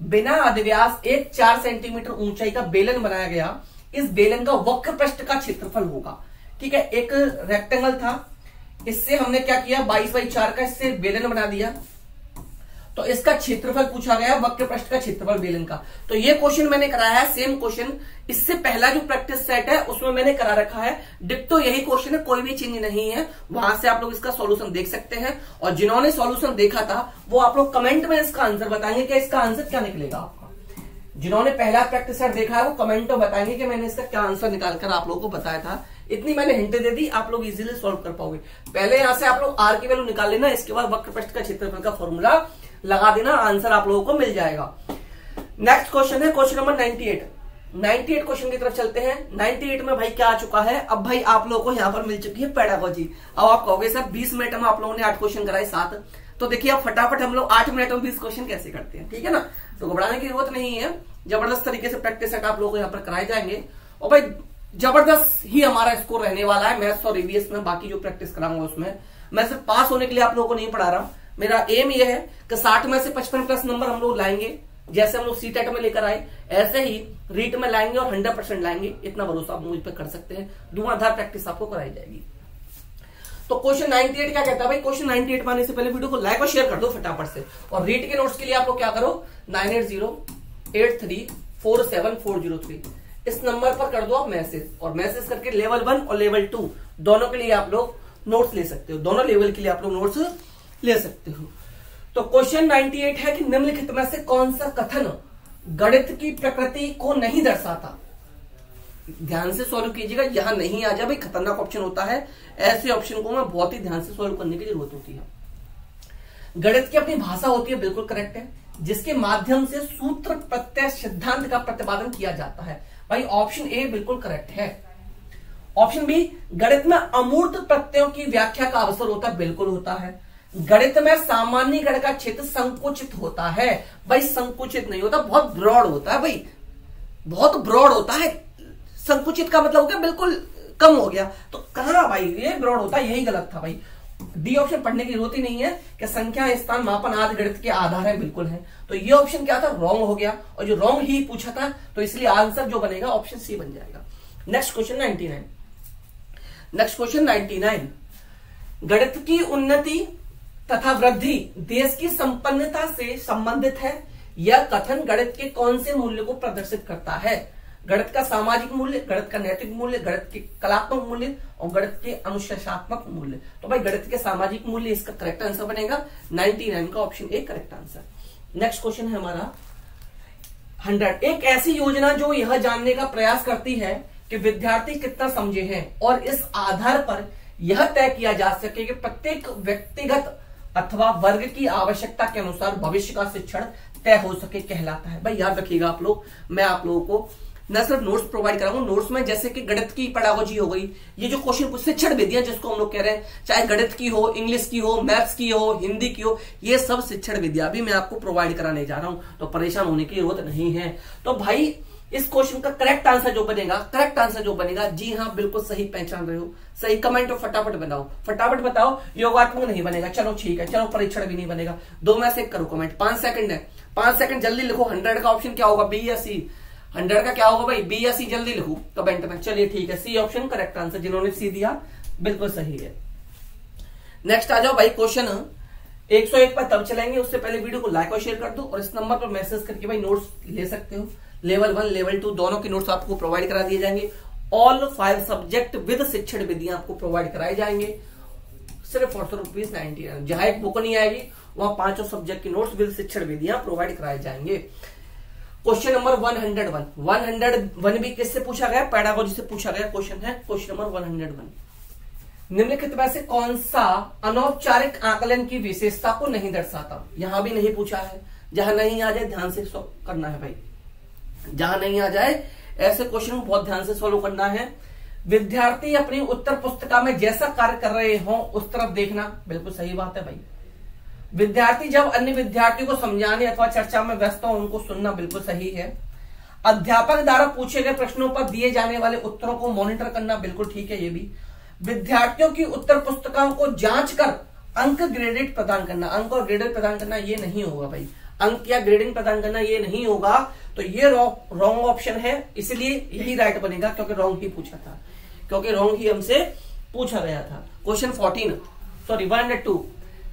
बिना अधिव्यास एक 4 सेंटीमीटर ऊंचाई का बेलन बनाया गया। इस बेलन का वक्र पृष्ठ का क्षेत्रफल होगा। ठीक है, एक रेक्टेंगल था, इससे हमने क्या किया 22/4 का इससे बेलन बना दिया, तो इसका क्षेत्रफल पूछा गया, वक्र पृष्ठ का क्षेत्रफल बेलन का। तो ये क्वेश्चन मैंने कराया है, सेम क्वेश्चन इससे पहला जो प्रैक्टिस सेट है उसमें मैंने करा रखा है, डिट्टो यही क्वेश्चन है, कोई भी चेंज नहीं है। वहां से आप लोग इसका सॉल्यूशन देख सकते हैं, और जिन्होंने सॉल्यूशन देखा था वो आप लोग कमेंट में इसका आंसर बताएंगे कि इसका आंसर क्या निकलेगा आपका। जिन्होंने पहला प्रैक्टिस सेट देखा है वो कमेंट में बताएंगे कि मैंने इसका क्या आंसर निकालकर आप लोगों को बताया था। इतनी मैंने हिंट दे दी, आप लोग इजीली सॉल्व कर पाओगे। पहले यहां से आप लोग आर की वैल्यू निकाल लेना, इसके बाद वक्र पृष्ठ का क्षेत्रफल का फॉर्मूला लगा देना, आंसर आप लोगों को मिल जाएगा। नेक्स्ट क्वेश्चन है क्वेश्चन नंबर 98 क्वेश्चन की तरफ चलते हैं। 98 में भाई क्या आ चुका है, अब भाई आप लोगों को यहाँ पर मिल चुकी है पेडागोजी। अब आप कहोगे सर 20 मिनट में आप लोगों ने 8 क्वेश्चन कराए 7, तो देखिए अब फटाफट हम लोग 8 मिनट में 20 क्वेश्चन कैसे करते हैं, ठीक है ना। तो घबराने की जरूरत नहीं है, जबरदस्त तरीके से प्रैक्टिस सेट आप लोगों को यहाँ पर कराए जाएंगे और भाई जबरदस्त ही हमारा स्कोर रहने वाला है मैथ्स और ईवीएस में। बाकी जो प्रैक्टिस कराऊंगा उसमें मैं सिर्फ पास होने के लिए आप लोगों को नहीं पढ़ा रहा, मेरा एम यह है कि 60 में से 55 प्लस नंबर हम लोग लाएंगे, जैसे हम लोग सीटेट में लेकर आए ऐसे ही रीट में लाएंगे और 100% लाएंगे, इतना भरोसा आप मुझ पर कर सकते हैं। धुआंधार प्रैक्टिस आपको कराई जाएगी। तो क्वेश्चन 98 क्या कहता है भाई, क्वेश्चन 98 पाने से पहले वीडियो को लाइक और शेयर कर दो फटाफट से, और रीट के नोट्स के लिए आप लोग क्या करो 9808347403 इस नंबर पर कर दो आप मैसेज, और मैसेज करके लेवल 1 और लेवल 2 दोनों के लिए आप लोग नोट्स ले सकते हो, दोनों लेवल के लिए आप लोग नोट्स ले सकते हो। तो क्वेश्चन 98 है कि निम्नलिखित में से कौन सा कथन गणित की प्रकृति को नहीं दर्शाता। ध्यान से सॉल्व कीजिएगा, यहां नहीं आ जाए भाई खतरनाक ऑप्शन होता है, ऐसे ऑप्शन को मैं बहुत ही ध्यान से सॉल्व करने की जरूरत होती है। गणित की अपनी भाषा होती है, बिल्कुल करेक्ट है, जिसके माध्यम से सूत्र प्रत्यय सिद्धांत का प्रतिपादन किया जाता है। भाई ऑप्शन ए बिल्कुल करेक्ट है। ऑप्शन बी, गणित में अमूर्त प्रत्ययों की व्याख्या का अवसर होता है, बिल्कुल होता है। गणित में सामान्यीकरण का क्षेत्र संकुचित होता है, भाई संकुचित नहीं होता, बहुत ब्रॉड होता है भाई, बहुत ब्रॉड होता है। संकुचित का मतलब हो गया बिल्कुल कम हो गया, तो कहां भाई ये ब्रॉड होता है, यही गलत था भाई। डी ऑप्शन पढ़ने की जरूरत ही नहीं है कि संख्या स्थान मापन आदि गणित के आधार है, बिल्कुल है। तो ये ऑप्शन क्या था, रॉन्ग हो गया, और जो रॉन्ग ही पूछा था तो इसलिए आंसर जो बनेगा ऑप्शन सी बन जाएगा। Next question 99। नेक्स्ट क्वेश्चन 99, गणित की उन्नति तथा वृद्धि देश की संपन्नता से संबंधित है। यह कथन गणित के कौन से मूल्य को प्रदर्शित करता है। गणित का सामाजिक मूल्य, गणित का नैतिक मूल्य, गणित के कलात्मक मूल्य और गणित के अनुशासनात्मक मूल्य। तो भाई गणित के सामाजिक मूल्य इसका करेक्ट आंसर बनेगा, 99 का option A correct answer. Next question है हमारा 100। एक ऐसी योजना जो यह जानने का प्रयास करती है कि विद्यार्थी कितना समझे हैं और इस आधार पर यह तय किया जा सके कि प्रत्येक व्यक्तिगत अथवा वर्ग की आवश्यकता के अनुसार भविष्य का शिक्षण तय हो सके कहलाता है। भाई याद रखिएगा आप लोग, मैं आप लोगों को न सिर्फ नोट्स प्रोवाइड कराऊंगा, नोट्स में जैसे कि गणित की पेडागोजी हो गई, ये जो क्वेश्चन शिक्षण विधियां जिसको हम लोग कह रहे हैं, चाहे गणित की हो, इंग्लिश की हो, मैथ्स की हो, हिंदी की हो, ये सब शिक्षण विद्या भी मैं आपको प्रोवाइड कराने जा रहा हूं, तो परेशान होने की जरूरत नहीं है। तो भाई इस क्वेश्चन का करेक्ट आंसर जो बनेगा, जी हाँ बिल्कुल सही पहचान रहे हो, सही कमेंट और फटाफट बनाओ, फटाफट बताओ। योगात्मक नहीं बनेगा, चलो ठीक है, चलो परीक्षण भी नहीं बनेगा, 2 में से करो कमेंट, 5 सेकंड है, 5 सेकंड जल्दी लिखो। 100 का ऑप्शन क्या होगा, बी या सी। 100 का क्या होगा भाई, बी या सी, जल्दी लिखो कमेंट में। चलिए ठीक है, सी ऑप्शन करेक्ट आंसर, जिन्होंने सी दिया बिल्कुल सही है। नेक्स्ट आ जाओ भाई, क्वेश्चन 101 पर तब चलेंगे, उससे पहले वीडियो को लाइक और शेयर कर दो, और इस नंबर पर मैसेज करके भाई नोट्स ले सकते हो। लेवल 1 लेवल 2 दोनों के नोट्स आपको प्रोवाइड करा दिए जाएंगे। ऑल 5 सब्जेक्ट विद शिक्षण विधियां आपको प्रोवाइड कराए जाएंगे, सिर्फ 400 रुपीज 99। जहां एक बुक नहीं आएगी वहां 5 सब्जेक्ट के नोट्स विद शिक्षण विधियां प्रोवाइड कराए जाएंगे। क्वेश्चन नंबर 101 भी किससे पूछा गया, पेडागोजी से पूछा गया क्वेश्चन है। क्वेश्चन नंबर 101, निम्नलिखित में से कौन सा अनौपचारिक आकलन की विशेषता को नहीं दर्शाता। यहां भी नहीं पूछा है, जहां नहीं आ जाए ध्यान से करना है भाई, जहां नहीं आ जाए ऐसे क्वेश्चन को बहुत ध्यान से सॉल्व करना है। विद्यार्थी अपनी उत्तर पुस्तिका में जैसा कार्य कर रहे हो उस तरफ देखना, बिल्कुल सही बात है भाई। विद्यार्थी जब अन्य विद्यार्थियों को समझाने अथवा चर्चा में व्यस्त हो उनको सुनना, बिल्कुल सही है। अध्यापक द्वारा पूछे गए प्रश्नों पर दिए जाने वाले उत्तरों को मॉनिटर करना, बिल्कुल ठीक है ये भी। विद्यार्थियों की उत्तर पुस्तिकाओं को जांच कर अंक ग्रेडेड प्रदान करना, अंक और ग्रेडेड प्रदान करना ये नहीं होगा भाई, अंक या ग्रेडिंग प्रदान करना ये नहीं होगा, तो ये रॉन्ग ऑप्शन है, इसलिए यही राइट बनेगा, क्योंकि रॉन्ग ही पूछा था, क्योंकि रॉन्ग ही हमसे पूछा गया था। क्वेश्चन 102,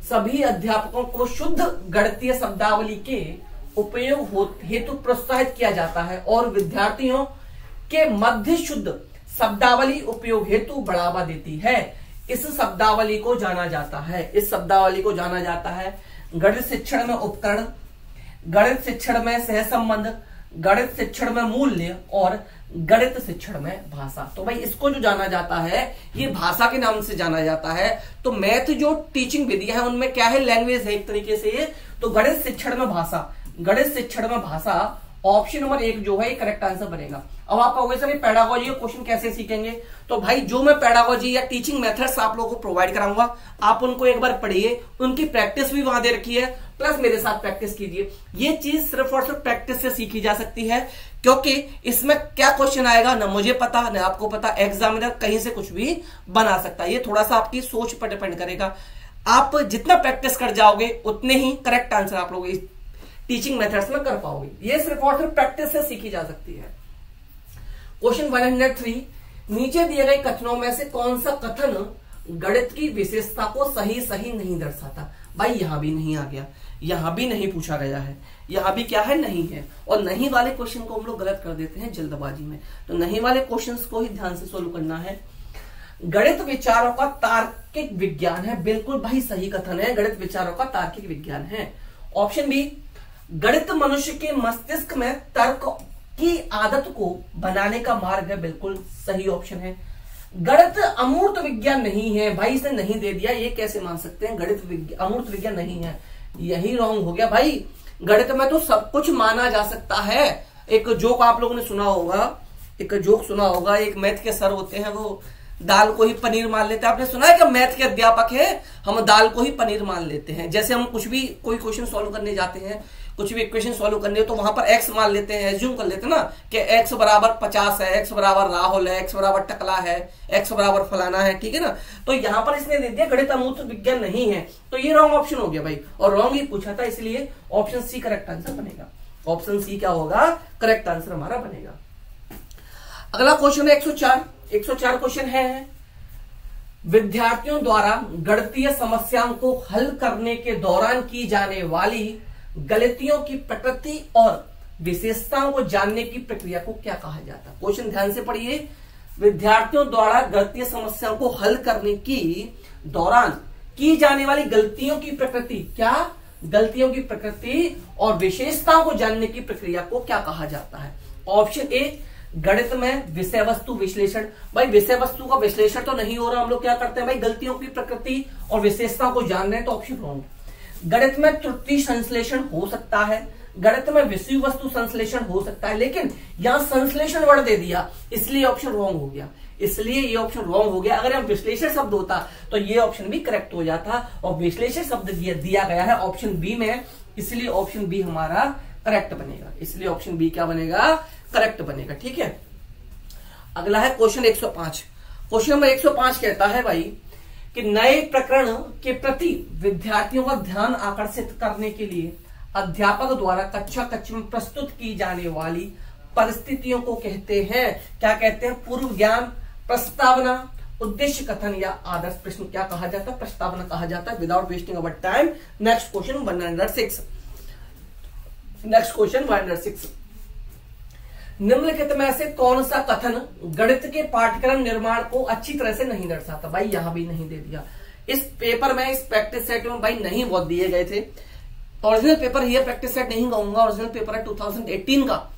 सभी अध्यापकों को शुद्ध गणितीय शब्दावली के उपयोग हेतु प्रोत्साहित किया जाता है और विद्यार्थियों के मध्य शुद्ध शब्दावली उपयोग हेतु बढ़ावा देती है। इस शब्दावली को जाना जाता है गणित शिक्षण में उपकरण, गणित शिक्षण में सहसंबंध, गणित शिक्षण में मूल्य और गणित शिक्षण में भाषा। तो भाई इसको जो जाना जाता है ये भाषा के नाम से जाना जाता है। तो मैथ जो टीचिंग विधियां है उनमें क्या है, लैंग्वेज है एक तरीके से ये। तो गणित शिक्षण में भाषा, गणित शिक्षण में भाषा ऑप्शन नंबर 1 जो है करेक्ट आंसर बनेगा। अब आप कहोगे सर पेडागोजी का क्वेश्चन कैसे सीखेंगे, तो भाई जो मैं पेडागोजी या टीचिंग मेथड्स आप लोगों को प्रोवाइड कराऊंगा आप उनको एक बार पढ़िए, उनकी प्रैक्टिस भी वहां दे रखी है, प्लस मेरे साथ प्रैक्टिस कीजिए। ये चीज सिर्फ और सिर्फ प्रैक्टिस से सीखी जा सकती है, क्योंकि इसमें क्या क्वेश्चन आएगा ना मुझे पता ना आपको पता, एग्जामिनर कहीं से कुछ भी बना सकता है। ये थोड़ा सा आपकी सोच पर डिपेंड करेगा। आप जितना प्रैक्टिस कर जाओगे उतने ही करेक्ट आंसर आप लोग टीचिंग मेथड्स में कर पाओगे। ये सिर्फ और सिर्फ प्रैक्टिस से सीखी जा सकती है। क्वेश्चन 103, नीचे दिए गए कथनों में से कौन सा कथन गणित की विशेषता को सही सही नहीं दर्शाता। भाई यहां भी नहीं आ गया, यहां भी नहीं पूछा गया है, यहां भी क्या है, नहीं है। और नहीं वाले क्वेश्चन को हम लोग गलत कर देते हैं जल्दबाजी में, तो नहीं वाले क्वेश्चन को ही ध्यान से सोल्व करना है। गणित विचारों का तार्किक विज्ञान है, बिल्कुल भाई सही कथन है, गणित विचारों का तार्किक विज्ञान है। ऑप्शन बी, गणित मनुष्य के मस्तिष्क में तर्क की आदत को बनाने का मार्ग है, बिल्कुल सही ऑप्शन है। गणित अमूर्त विज्ञान नहीं है, भाई इसने नहीं दे दिया, ये कैसे मान सकते हैं, गणित अमूर्त विज्ञान नहीं है, यही रॉन्ग हो गया भाई। गणित में तो सब कुछ माना जा सकता है। एक जोक आप लोगों ने सुना होगा, एक जोक सुना होगा, एक मैथ के सर होते हैं वो दाल को ही पनीर मान लेते हैं। आपने सुना है कि मैथ के अध्यापक है, हम दाल को ही पनीर मान लेते हैं। जैसे हम कुछ भी कोई क्वेश्चन सॉल्व करने जाते हैं, कुछ भी इक्वेशन सॉल्व करनी हो तो वहां पर x मान लेते हैं, एज्यूम कर लेते हैं ना कि x बराबर 50 है, x बराबर राहुल है, x बराबर टकला है, x बराबर फलाना है, ठीक है ना। तो यहां पर इसने दे दिया गणित अमूर्त विज्ञान नहीं है, तो ये रॉन्ग ऑप्शन हो गया भाई, और रॉन्ग ही पूछा था, इसलिए ऑप्शन सी करेक्ट आंसर बनेगा। ऑप्शन सी क्या होगा, करेक्ट आंसर हमारा बनेगा। अगला क्वेश्चन है 104 क्वेश्चन है, विद्यार्थियों द्वारा गणितीय समस्याओं को हल करने के दौरान की जाने वाली गलतियों की प्रकृति और विशेषताओं को जानने की प्रक्रिया को क्या कहा जाता है। क्वेश्चन ध्यान से पढ़िए, विद्यार्थियों द्वारा गणितीय समस्याओं को हल करने की दौरान की जाने वाली गलतियों की प्रकृति, क्या, गलतियों की प्रकृति और विशेषताओं को जानने की प्रक्रिया को क्या कहा जाता है। ऑप्शन ए, गणित में विषय वस्तु विश्लेषण। भाई विषय वस्तु का विश्लेषण तो नहीं हो रहा, हम लोग क्या करते हैं भाई, गलतियों की प्रकृति और विशेषताओं को जान रहे हैं, तो ऑप्शन रॉन्ग। गणित में त्रुटि संश्लेषण हो सकता है, गणित में विषय वस्तु संश्लेषण हो सकता है, लेकिन यहां संश्लेषण वर्ड दे दिया इसलिए ऑप्शन रॉन्ग हो गया, इसलिए ये ऑप्शन रॉन्ग हो गया। अगर यहां विश्लेषण शब्द होता तो ये ऑप्शन भी करेक्ट हो जाता, और विश्लेषण शब्द दिया गया है ऑप्शन बी में, इसलिए ऑप्शन बी हमारा करेक्ट बनेगा, इसलिए ऑप्शन बी क्या बनेगा, करेक्ट बनेगा। ठीक है, अगला है क्वेश्चन 105। क्वेश्चन नंबर 105 कहता है भाई कि नए प्रकरण के प्रति विद्यार्थियों का ध्यान आकर्षित करने के लिए अध्यापक द्वारा कक्षा में प्रस्तुत की जाने वाली परिस्थितियों को कहते हैं, क्या कहते हैं, पूर्व ज्ञान, प्रस्तावना, उद्देश्य कथन या आदर्श प्रश्न क्या कहा जाता है, प्रस्तावना कहा जाता है। Without wasting our time next question 106। Next question 106, निम्नलिखित में से कौन सा कथन गणित के पाठ्यक्रम निर्माण को अच्छी तरह से नहीं दर्शाता। भाई यहां भी नहीं दे दिया, इस पेपर में, इस प्रैक्टिस सेट में भाई नहीं बहुत दिए गए थे। ओरिजिनल पेपर ये प्रैक्टिस सेट नहीं कहूंगा, ओरिजिनल पेपर है 2018 का।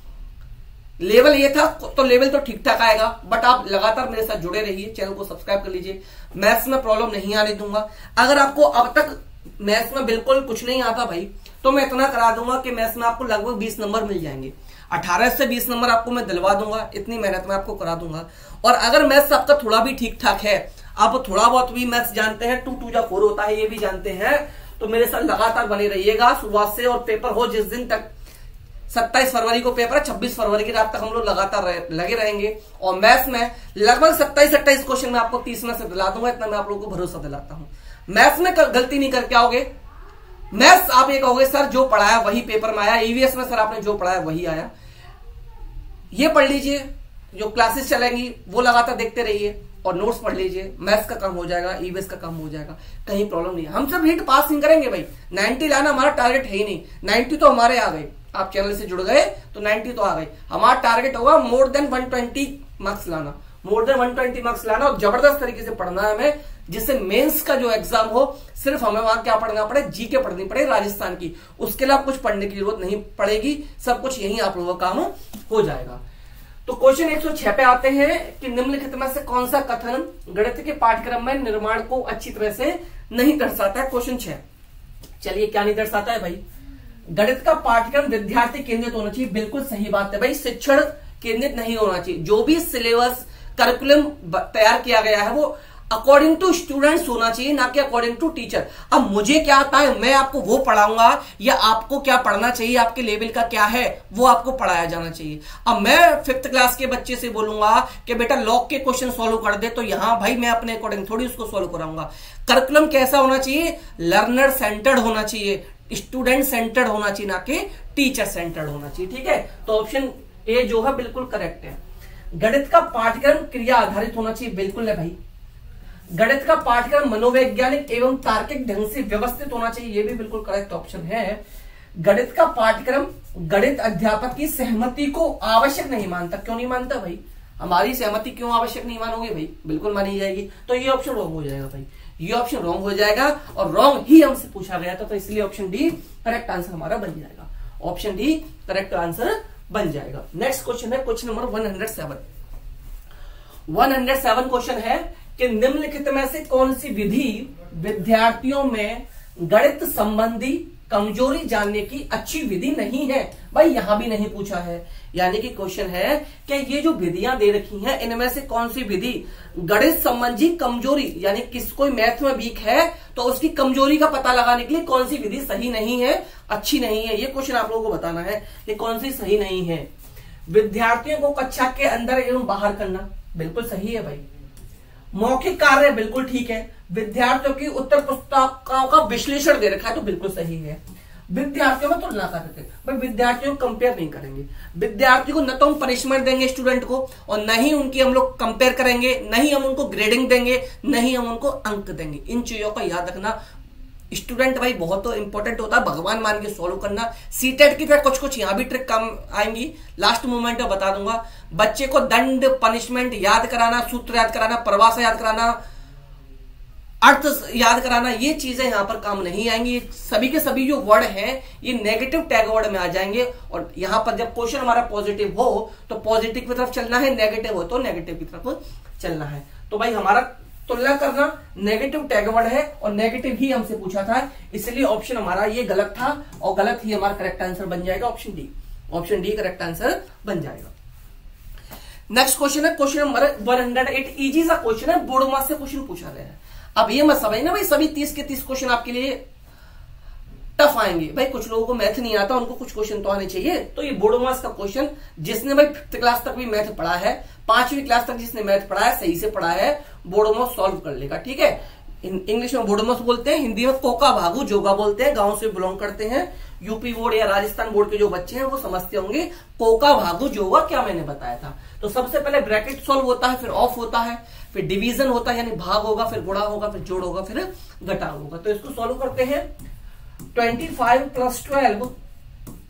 लेवल ये था तो लेवल तो ठीक ठाक आएगा, बट आप लगातार मेरे साथ जुड़े रहिए, चैनल को सब्सक्राइब कर लीजिए। मैथ्स में प्रॉब्लम नहीं आने दूंगा। अगर आपको अब तक मैथ्स में बिल्कुल कुछ नहीं आता भाई, तो मैं इतना करा दूंगा कि मैथ्स में आपको लगभग 20 नंबर मिल जाएंगे। 18 से 20 नंबर आपको मैं दिलवा दूंगा, इतनी मेहनत मैं आपको करा दूंगा। और अगर मैथ्स आपका थोड़ा भी ठीक ठाक है, आप थोड़ा बहुत भी मैथ्स जानते हैं, 2 2 जा 4 होता है ये भी जानते हैं, तो मेरे साथ लगातार बने रहिएगा शुरुआत से। और पेपर हो जिस दिन तक, 27 फरवरी को पेपर है, 26 फरवरी की रात तक हम लोग लगातार लगे रहेंगे। और मैथ्स में लगभग 27-28 क्वेश्चन में आपको 30 में से दिला दूंगा, इतना मैं आप लोगों को भरोसा दिलाता हूं। मैथ्स में गलती नहीं करके आओगे। मैथ्स आप ये कहोगे सर जो पढ़ाया वही पेपर में आया, ईवीएस में सर आपने जो पढ़ाया वही आया। ये पढ़ लीजिए, जो क्लासेस चलेंगी वो लगातार देखते रहिए और नोट्स पढ़ लीजिए, मैथ्स का काम हो जाएगा, ईवीएस का काम हो जाएगा, कहीं प्रॉब्लम नहीं है। हम सब हीट पास नहीं करेंगे भाई, 90 लाना हमारा टारगेट है ही नहीं। 90 तो हमारे आ गए, आप चैनल से जुड़ गए तो 90 तो आ गए। हमारा टारगेट होगा मोर देन 120 मार्क्स लाना, मोर देन 120 मार्क्स लाना, और जबरदस्त तरीके से पढ़ना है हमें, जिससे मेंस का जो एग्जाम हो सिर्फ हमें वहां क्या पढ़ना पड़े, जीके पढ़नी पड़े राजस्थान की। उसके लिए आप कुछ पढ़ने की जरूरत नहीं पड़ेगी, सब कुछ यही आप लोगों का काम हो जाएगा। तो क्वेश्चन 106 पे आते हैं कि निम्नलिखित में से कौन सा कथन गणित के पाठ्यक्रम में निर्माण को अच्छी तरह से नहीं दर्शाता है। क्वेश्चन 6, चलिए क्या नहीं दर्शाता है भाई? गणित का पाठ्यक्रम विद्यार्थी केंद्रित होना चाहिए। बिल्कुल सही बात है भाई, शिक्षण केंद्रित नहीं होना चाहिए। जो भी सिलेबस करिकुलम तैयार किया गया है वो अकॉर्डिंग टू स्टूडेंट्स होना चाहिए, ना कि अकॉर्डिंग टू टीचर। अब मुझे क्या आता है, मैं आपको वो पढ़ाऊंगा या आपको क्या पढ़ना चाहिए, आपके लेवल का क्या है वो आपको पढ़ाया जाना चाहिए। अब मैं 5th क्लास के बच्चे से बोलूंगा कि बेटा लॉग के क्वेश्चन सॉल्व कर दे, तो यहां भाई मैं अपने अकॉर्डिंग थोड़ी उसको सॉल्व कराऊंगा। करिकुलम कैसा होना चाहिए? लर्नर सेंटर्ड होना चाहिए, स्टूडेंट सेंटर्ड होना चाहिए, ना कि टीचर सेंटर्ड होना चाहिए। ठीक है, तो ऑप्शन ए जो है बिल्कुल करेक्ट है। गणित का पाठ्यक्रम क्रिया आधारित होना चाहिए। बिल्कुल है भाई। गणित का पाठ्यक्रम मनोवैज्ञानिक एवं तार्किक ढंग से व्यवस्थित होना चाहिए। ये भी बिल्कुल करेक्ट ऑप्शन है। गणित का पाठ्यक्रम गणित अध्यापक की सहमति को आवश्यक नहीं मानता। क्यों नहीं मानता भाई? हमारी सहमति क्यों आवश्यक नहीं मानोगे भाई? बिल्कुल मानी जाएगी। तो ये ऑप्शन रॉन्ग हो जाएगा भाई, ये ऑप्शन रॉन्ग हो जाएगा, और रॉन्ग ही हमसे पूछा गया था, तो इसलिए ऑप्शन डी करेक्ट आंसर हमारा बन जाएगा। ऑप्शन डी करेक्ट आंसर बन जाएगा। नेक्स्ट क्वेश्चन है क्वेश्चन नंबर 107। 107 क्वेश्चन है कि निम्नलिखित में से कौन सी विधि विद्यार्थियों में गणित संबंधी कमजोरी जानने की अच्छी विधि नहीं है। भाई यहां भी नहीं पूछा है, यानी कि क्वेश्चन है कि ये जो विधियां दे रखी हैं इनमें से कौन सी विधि गणित संबंधी कमजोरी, यानी किस कोई मैथ में वीक है तो उसकी कमजोरी का पता लगाने के लिए कौन सी विधि सही नहीं है, अच्छी नहीं है। ये क्वेश्चन आप लोगों को बताना है कि कौन सी सही नहीं है। विद्यार्थियों को कक्षा के अंदर एवं बाहर करना, बिल्कुल सही है भाई। मौखिक कार्य बिल्कुल ठीक है। विद्यार्थियों की उत्तर पुस्तिकाओं का विश्लेषण दे रखा है, तो बिल्कुल सही है। विद्यार्थियों में तुलना कर रहे थे भाई, विद्यार्थियों को कंपेयर नहीं करेंगे। विद्यार्थी को न तो हम पनिशमेंट देंगे स्टूडेंट को, और न ही उनकी हम लोग कंपेयर करेंगे, न ही हम उनको ग्रेडिंग देंगे, न ही हम उनको अंक देंगे। इन चीजों का याद रखना। स्टूडेंट भाई बहुत तो इंपॉर्टेंट होता है, भगवान मान के सॉल्व करना। सीटेट की तरह कुछ कुछ यहां भी ट्रिक काम आएंगी, लास्ट मोमेंट में बता दूंगा। बच्चे को दंड पनिशमेंट याद कराना, सूत्र याद कराना, परिभाषा याद कराना, अर्थ याद कराना, ये चीजें यहां पर काम नहीं आएंगी। सभी के सभी जो वर्ड हैं ये नेगेटिव टैग वर्ड में आ जाएंगे, और यहां पर जब क्वेश्चन हमारा पॉजिटिव हो तो पॉजिटिव की तरफ चलना है, नेगेटिव हो तो नेगेटिव की तरफ चलना है। तो भाई हमारा तुलना करना नेगेटिव टैग वर्ड है, और नेगेटिव ही हमसे पूछा था, इसलिए ऑप्शन हमारा ये गलत था, और गलत ही हमारा करेक्ट आंसर बन जाएगा option D. Option D correct answer बन जाएगा। नेक्स्ट क्वेश्चन है क्वेश्चन नंबर 108। इजी सा क्वेश्चन है, बोर्ड मार्क्स से क्वेश्चन पूछा गया है। अब ये मत समझना भाई सभी 30 के 30 क्वेश्चन आपके लिए टफ आएंगे। भाई कुछ लोगों को मैथ नहीं आता, उनको कुछ क्वेश्चन तो आने चाहिए। तो ये बोर्ड मार्क्स का क्वेश्चन, जिसने भाई 5th क्लास तक भी मैथ पढ़ा है, 5वीं क्लास तक जिसने मैथ पढ़ा है, सही से पढ़ा है, बोर्ड मार्क्स सॉल्व कर लेगा। ठीक है, इंग्लिश में बोर्ड मार्क्स बोलते हैं, हिंदी में कोका भागू जोगा बोलते हैं। गांव से बिलोंग करते हैं, यूपी बोर्ड या राजस्थान बोर्ड के जो बच्चे हैं वो समझते होंगे कोका भागू जोगा क्या मैंने बताया था। तो सबसे पहले ब्रैकेट सॉल्व होता है, फिर ऑफ होता है, फिर डिवीजन होता है यानी भाग होगा, फिर गुणा होगा, फिर जोड़ होगा, फिर घटाव होगा। तो इसको सॉल्व करते हैं। 25 + 12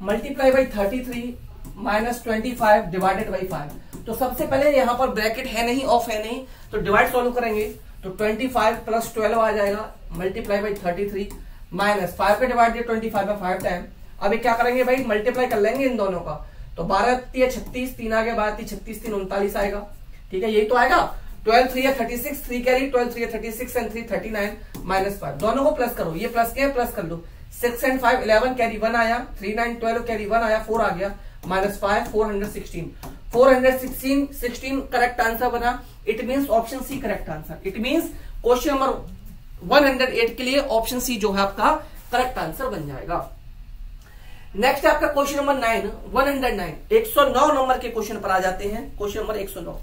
multiply by 33 minus 25 divided by 5। तो सबसे पहले यहां पर ब्रैकेट है नहीं, ऑफ है नहीं, तो डिवाइड सॉल्व करेंगे तो 25 + 12 आ जाएगा, मल्टीप्लाई बाई 33 माइनस 5 पे डिवाइड दिया 25 में 5 टाइम। अभी क्या करेंगे भाई, मल्टीप्लाई कर लेंगे इन दोनों का, तो 12 × 36, 3 आगे 12 × 36, 3 39 आएगा। ठीक है, यही तो आएगा। 12 × 3 = 36, 3 कैरी, 12 × 3 = 36 एंड 3 39 माइनस 5। दोनों को प्लस करो, ये प्लस के प्लस कर लो। 6 एंड 5 11 कैरी 1 आया, 3 9 12 कैरी 1 आया, 4 आ गया, माइनस 5 416 416 करेक्ट आंसर बना। It means option C correct answer. It means question number 108 के लिए ऑप्शन सी जो है आपका करेक्ट आंसर बन जाएगा। नेक्स्ट है आपका क्वेश्चन नंबर 9, 109। 109 नंबर के क्वेश्चन पर आ जाते हैं। क्वेश्चन नंबर 109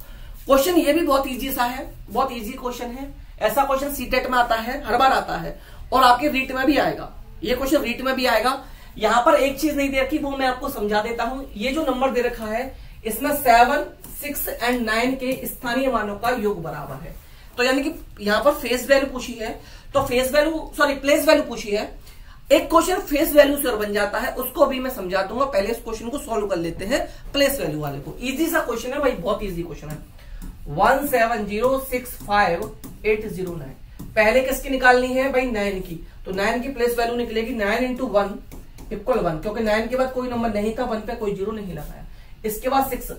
क्वेश्चन ये भी बहुत इजी सा है, बहुत इजी क्वेश्चन है। ऐसा क्वेश्चन सीटेट में आता है, हर बार आता है, और आपके रीट में भी आएगा। ये क्वेश्चन रीट में भी आएगा। यहां पर एक चीज नहीं दे रखी, वो मैं आपको समझा देता हूं। ये जो नंबर दे रखा है इसमें 7, 6 एंड 9 के स्थानीय मानों का योग बराबर है। तो यानी कि यहां पर फेस वैल्यू पूछी है, तो फेस वैल्यू प्लेस वैल्यू पूछी है। एक क्वेश्चन फेस वैल्यू से और बन जाता है, उसको भी मैं समझा दूंगा। पहले इस क्वेश्चन को सॉल्व कर लेते हैं प्लेस वैल्यू वाले को। इजी सा क्वेश्चन है भाई, बहुत इजी क्वेश्चन है। 170658009 पहले किसकी निकालनी है भाई, 9 की। तो 9 की प्लेस वैल्यू निकलेगी 9 × 1 = 1, क्योंकि 9 के बाद कोई नंबर नहीं था, 1 पे कोई जीरो नहीं लगाया। इसके बाद 6,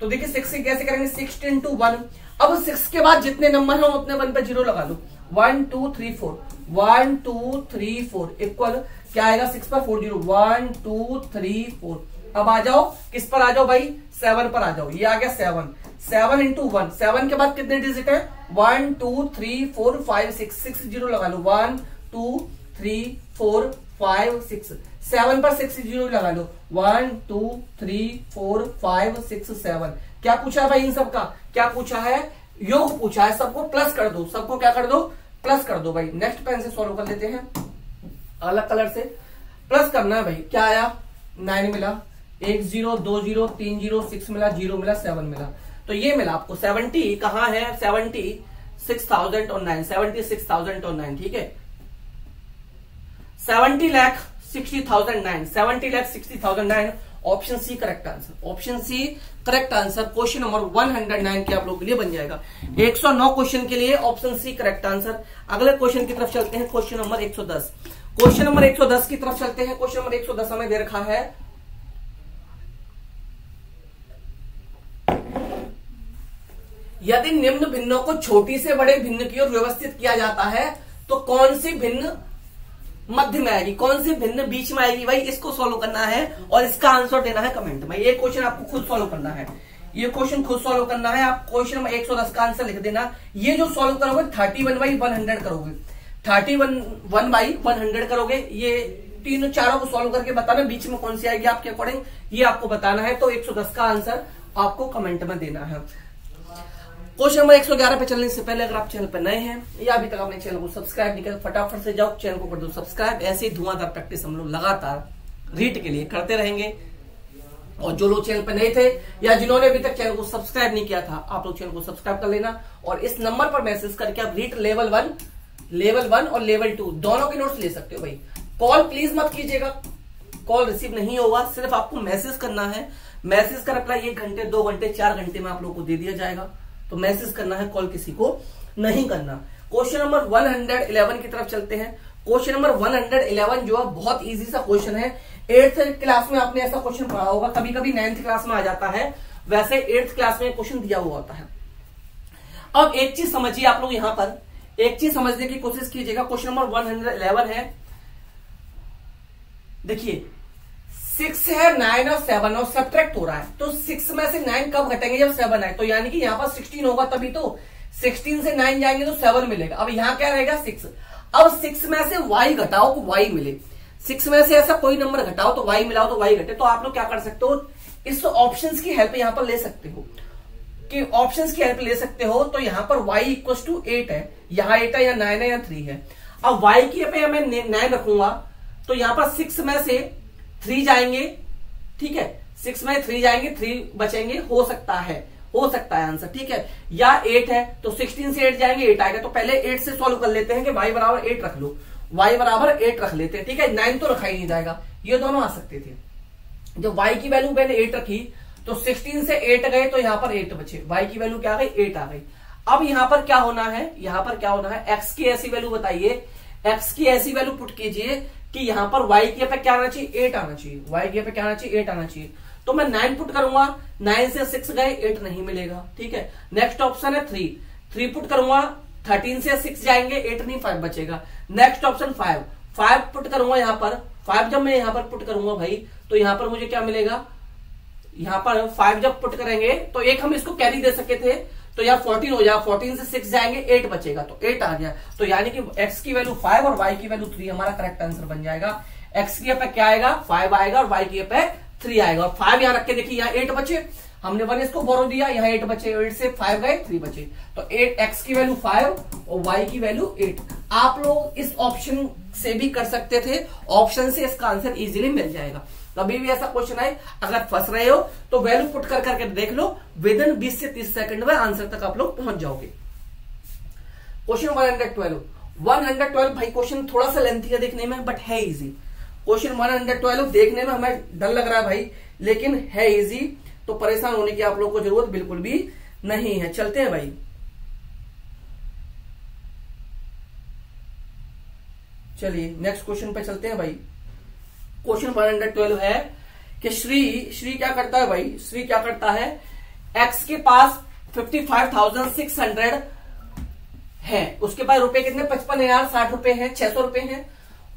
तो देखिए 6 से कैसे करेंगे, 6 इंटू 1। अब 6 के बाद जितने नंबर हैं उतने 1 पे 0 लगा लो। 1 2 3 4 1 2 3 4 इक्वल क्या आएगा, 6 पर 4 0 1 2 3 4। अब आ जाओ किस पर आ जाओ भाई, 7 पर आ जाओ। ये आ गया 7। 7 इंटू 1, 7 के बाद कितने डिजिट है, 1 2 3 4 5 6 6 0 लगा लो। 1 2 3 4 5 6 7 पर 6 0 लगा लो। 1 2 3 4 5 6 7। क्या पूछा है भाई इन सब का, क्या पूछा है, योग पूछा है। सबको प्लस कर दो, सबको क्या कर दो, प्लस कर दो भाई। नेक्स्ट पेन से सॉल्व कर लेते हैं, अलग कलर से प्लस करना है भाई। क्या आया, 9 मिला, 1 0 2 0 3 0 6 मिला, 0 मिला, 7 मिला। तो ये मिला आपको 70 कहां है, 76,009 76,009 ठीक है। 70,60,009 70,60,009 option C correct answer, option C correct answer. Question number 109 के आप लोगों के लिए बन जाएगा। 109 क्वेश्चन के लिए ऑप्शन सी करेक्ट आंसर। अगले क्वेश्चन की तरफ चलते हैं, क्वेश्चन नंबर 110। क्वेश्चन नंबर 110 की तरफ चलते हैं। क्वेश्चन नंबर 110 हमें दे रखा है, यदि निम्न भिन्नों को छोटी से बड़े भिन्न की ओर व्यवस्थित किया जाता है तो कौन सी भिन्न मध्य में आएगी, कौन सी भिन्न बीच में आएगी भाई, इसको सॉल्व करना है और इसका आंसर देना है कमेंट में। ये क्वेश्चन आपको खुद सॉल्व करना है, ये क्वेश्चन खुद सॉल्व करना है। आप क्वेश्चन नंबर 110 का आंसर लिख देना। ये जो सॉल्व करोगे 31/100 करोगे, 31/100 करोगे। ये तीनों चारों को सॉल्व करके बताना बीच में कौन सी आएगी आपके अकॉर्डिंग, ये आपको बताना है। तो 110 का आंसर आपको कमेंट में देना है। क्वेश्चन नंबर 111 पे चलने से पहले अगर आप चैनल पर नए हैं या अभी तक अपने चैनल को सब्सक्राइब नहीं कर, फटाफट से जाओ चैनल को कर दो सब्सक्राइब। ऐसे ही धुआंधार प्रैक्टिस हम लोग लगातार रीट के लिए करते रहेंगे। और जो लोग चैनल पर नए थे या जिन्होंने अभी तक चैनल को सब्सक्राइब नहीं किया था, आप लोग चैनल को सब्सक्राइब कर लेना और इस नंबर पर मैसेज करके आप रीट लेवल 1 और लेवल 2 दोनों के नोट्स ले सकते हो भाई। कॉल प्लीज मत कीजिएगा, कॉल रिसीव नहीं होगा, सिर्फ आपको मैसेज करना है। मैसेज का रिप्लाई 1 घंटे 2 घंटे 4 घंटे में आप लोग को दे दिया जाएगा। तो मैसेज करना है, कॉल किसी को नहीं करना। क्वेश्चन नंबर 111 की तरफ चलते हैं। क्वेश्चन नंबर 111 जो है बहुत इजी सा क्वेश्चन है। 8th क्लास में आपने ऐसा क्वेश्चन पढ़ा होगा, कभी कभी 9th क्लास में आ जाता है, वैसे 8th क्लास में क्वेश्चन दिया हुआ होता है। अब एक चीज समझिए आप लोग, यहां पर एक चीज समझने की कोशिश कीजिएगा। क्वेश्चन नंबर 111 है, देखिए 6 है, 9 और 7 और सब्ट्रैक्ट हो रहा है। तो 6 में से 9 कब घटेंगे, जब 7 आए। तो यानी कि यहाँ पर 16 होगा तभी तो 16 से 9 जाएंगे तो 7 मिलेगा। अब यहाँ क्या रहेगा 6। अब 6 में से y घटाओ तो y मिले, 6 में से ऐसा कोई नंबर घटाओ तो y मिलाओ तो y घटे। तो आप लोग क्या कर सकते हो, इस ऑप्शंस की हेल्प यहां पर ले सकते हो कि ऑप्शंस की हेल्प ले सकते हो। तो यहां पर y इक्वल टू 8 है, यहाँ 8 है या 9 है या 3 है। अब y की पे मैं 9 रखूंगा तो यहां पर 6 में से 3 जाएंगे, ठीक है, 6 में 3 जाएंगे, 3 बचेंगे, हो सकता है आंसर, ठीक है। या 8 है तो 16 से 8 जाएंगे, 8 आएगा। तो पहले 8 से सॉल्व कर लेते हैं कि y बराबर 8 रख लो, y बराबर 8 रख लेते हैं, ठीक है। 9 तो रखा ही नहीं जाएगा, ये दोनों आ सकते थे। जब y की वैल्यू मैंने 8 रखी तो 16 से 8 गए तो यहां पर 8 बचे, y की वैल्यू क्या आ गई, 8 आ गई। अब यहां पर क्या होना है, x की ऐसी वैल्यू बताइए, x की ऐसी वैल्यू पुट कीजिए कि यहां पर y की पे क्या आना चाहिए, 8 आना चाहिए, y की पे क्या आना चाहिए, 8 आना चाहिए। तो मैं 9 पुट करूंगा, 9 से 6 गए, 8 नहीं मिलेगा, ठीक है। नेक्स्ट ऑप्शन है 3 पुट करूंगा, 13 से 6 जाएंगे, 8 नहीं 5 बचेगा। नेक्स्ट ऑप्शन 5 पुट करूंगा, यहां पर 5 जब मैं यहां पर पुट करूंगा भाई तो यहां पर मुझे क्या मिलेगा, यहां पर 5 जब पुट करेंगे तो एक हम इसको कैरी दे सके थे, तो यहाँ 14 हो जाएगा, 14 से 6 जाएंगे, 8 बचेगा, तो 8 आ गया। तो यानी कि x की वैल्यू 5 और y की वैल्यू 3 हमारा करेक्ट आंसर बन जाएगा। x की पे क्या आएगा, 5 आएगा और y की पे 3 आएगा। और 5 यहाँ रख के देखिए, यहाँ 8 बचे, हमने 1 इसको बोरो दिया, यहाँ 8 बचे, 8 से 5 गए, 3 बचे। तो 8x की वैल्यू 5 और y की वैल्यू 8। आप लोग इस ऑप्शन से भी कर सकते थे, ऑप्शन से इसका आंसर इजीली मिल जाएगा। कभी भी ऐसा क्वेश्चन आए, अगर फंस रहे हो तो वैल्यू पुट कर करके देख लो, विद इन 20 से 30 सेकंड में आंसर तक आप लोग पहुंच जाओगे। क्वेश्चन 112 भाई क्वेश्चन थोड़ा सा लेंथी है देखने में, बट है इजी। क्वेश्चन 112 देखने में हमें डर लग रहा है भाई, लेकिन है इजी, तो परेशान होने की आप लोग को जरूरत बिल्कुल भी नहीं है। चलते हैं भाई, चलिए नेक्स्ट क्वेश्चन पे चलते हैं भाई। क्वेश्चन 112 है कि श्री क्या करता है भाई, श्री क्या करता है एक्स के पास 55,600 है, उसके पास रुपए कितने 55,060 रुपए हैं, 600 रुपए हैं।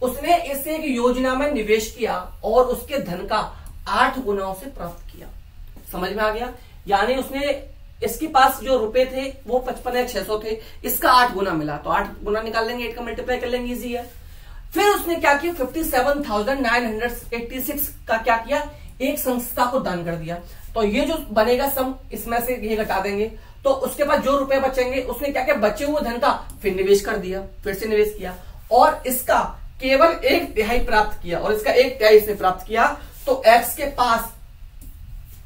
उसने इसे एक योजना में निवेश किया और उसके धन का 8 गुना से प्राप्त किया। समझ में आ गया? यानी उसने इसके पास जो रुपए थे वो 55,600 थे, इसका 8 गुना मिला, तो 8 गुना निकाल लेंगे, 8 का मल्टीप्लाई कर लेंगे, इजी है। फिर उसने क्या किया, 57,986 का क्या किया, एक संस्था को दान कर दिया। तो ये जो बनेगा सम, इसमें से ये घटा देंगे, तो उसके बाद जो रुपए बचेंगे उसने क्या किया, बचे हुए धन का फिर निवेश कर दिया, फिर से निवेश किया और इसका केवल 1/3 प्राप्त किया और इसका 1/3 इसने प्राप्त किया। तो एक्स के पास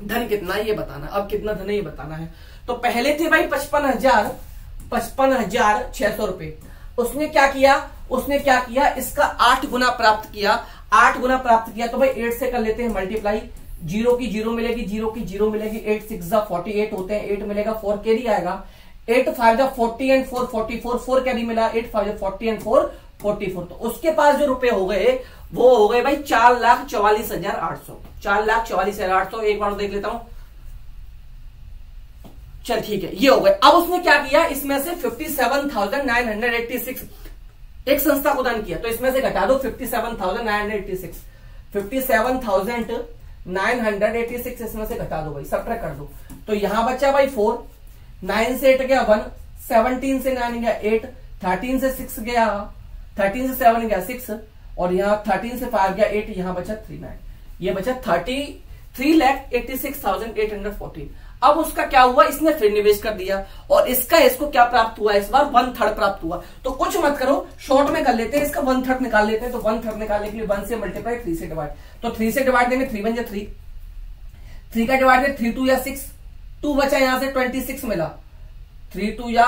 धन कितना है ये बताना, अब कितना धन है ये बताना है। तो पहले थे भाई 55,600 रुपए। उसने क्या किया, इसका 8 गुना प्राप्त किया। 8 गुना प्राप्त किया तो भाई 8 से कर लेते हैं मल्टीप्लाई, 0 की 0 मिलेगी, 0 की 0 मिलेगी, 8 6 48 होते हैं, 8 मिलेगा, 4 कैरी आएगा, 8 5 40 एंड 4 44, 4 कैरी मिला, 8 5 40 एंड 4 44। तो उसके पास जो रुपए हो गए वो हो गए भाई 4,44,800, 4,44,800। एक बार देख लेता हूं, चल ठीक है, ये हो गए। अब उसने क्या किया, इसमें से 57,986 एक संस्था को दान किया, तो इसमें से घटा दो 57,986, 57,986 इसमें से घटा दो भाई, सब्ट्रैक्ट कर दो। तो यहां बचा भाई 4, 9 से 8 गया 1, 17 से 9 गया 8, 13 से 6 गया, 13 से 7 गया 6 और यहां 13 से 5 गया 8, यहां बचा 39, ये बचा 3,86,814। अब उसका क्या हुआ, इसने फिर निवेश कर दिया और इसको क्या प्राप्त हुआ, इस बार 1/3 प्राप्त हुआ। तो कुछ मत करो, शॉर्ट में कर लेते हैं, इसका 1/3 निकाल लेते हैं। तो 1/3 निकालने के लिए 1 से मल्टीप्लाई, 3 से डिवाइड, तो 3 से डिवाइड देंगे, 3 बन जाए 3, 3 का डिवाइड है 3 2 या 6, 2 बचा, यहां से 26 मिला, 3 2 या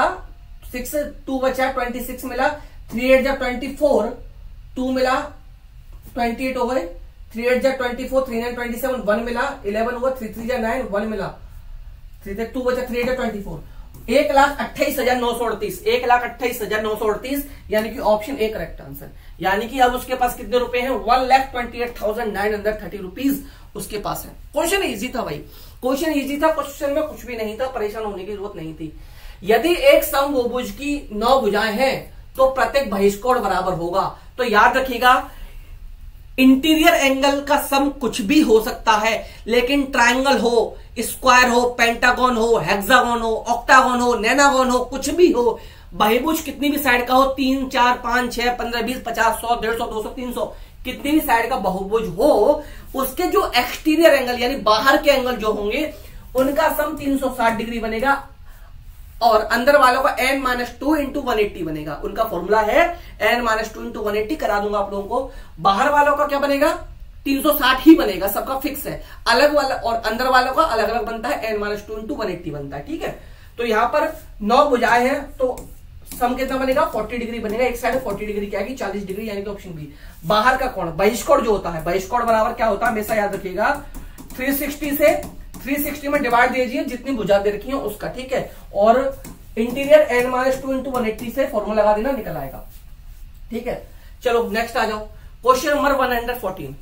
6, 2 बचा 26 मिला, 3 8 जा 24, 2 मिला 28 हो गए, 3 8 जा 24, 3 9 27, 1 मिला, 11 हुआ, 3 3 जा 9, 1 मिला, 3 2 बचा, 3 8 24, 1,28,938, 1,28,938, यानी कि ऑप्शन ए करेक्ट आंसर। यानी कि अब उसके पास कितने रुपए हैं, 1,28,930 रुपीज उसके पास है। क्वेश्चन इजी था भाई, क्वेश्चन इजी था, क्वेश्चन में कुछ भी नहीं था, परेशान होने की जरूरत नहीं थी। यदि एक समभुज की 9 भुजाएं हैं तो प्रत्येक बहिष्कोण बराबर होगा। तो याद रखिएगा, इंटीरियर एंगल का सम कुछ भी हो सकता है, लेकिन ट्रायंगल हो, स्क्वायर हो, पेंटागन हो, हेक्सागन हो, ऑक्टागन हो, नैनागन हो, कुछ भी हो, बहिर्भुज कितनी भी साइड का हो, 3 4 5 6 15 20 50 100 150 200 300 कितनी भी साइड का बहुभुज हो, उसके जो एक्सटीरियर एंगल यानी बाहर के एंगल जो होंगे उनका सम 360 डिग्री बनेगा और अंदर वालों का n-2 इंटू 180 बनेगा। उनका फॉर्मूला है n-2 इंटू 180, करा दूंगा आप लोगों को। बाहर वालों का क्या बनेगा, 360 ही बनेगा, सबका फिक्स है। अलग वाला और अंदर वालों का अलग अलग बनता है, n-2 इंटू 180 बनता है, ठीक है। तो यहां पर 9 भुजाएं हैं तो सम कितना बनेगा, 40 डिग्री बनेगा। एक साइड 40 डिग्री क्या है, 40 डिग्री, यानी कि ऑप्शन बी। बाहर का कोण, बहिष्कोण जो होता है, बहिष्कोण बराबर क्या होता है, हमेशा याद रखिएगा, 360 से 360 में डिवाइड दीजिए जितनी भुजा दे रखी है उसका, ठीक है। और इंटीरियर n-2 इंटू 180 से फॉर्मूला लगा देना, निकल आएगा, ठीक है। चलो नेक्स्ट आ जाओ, क्वेश्चन नंबर 114,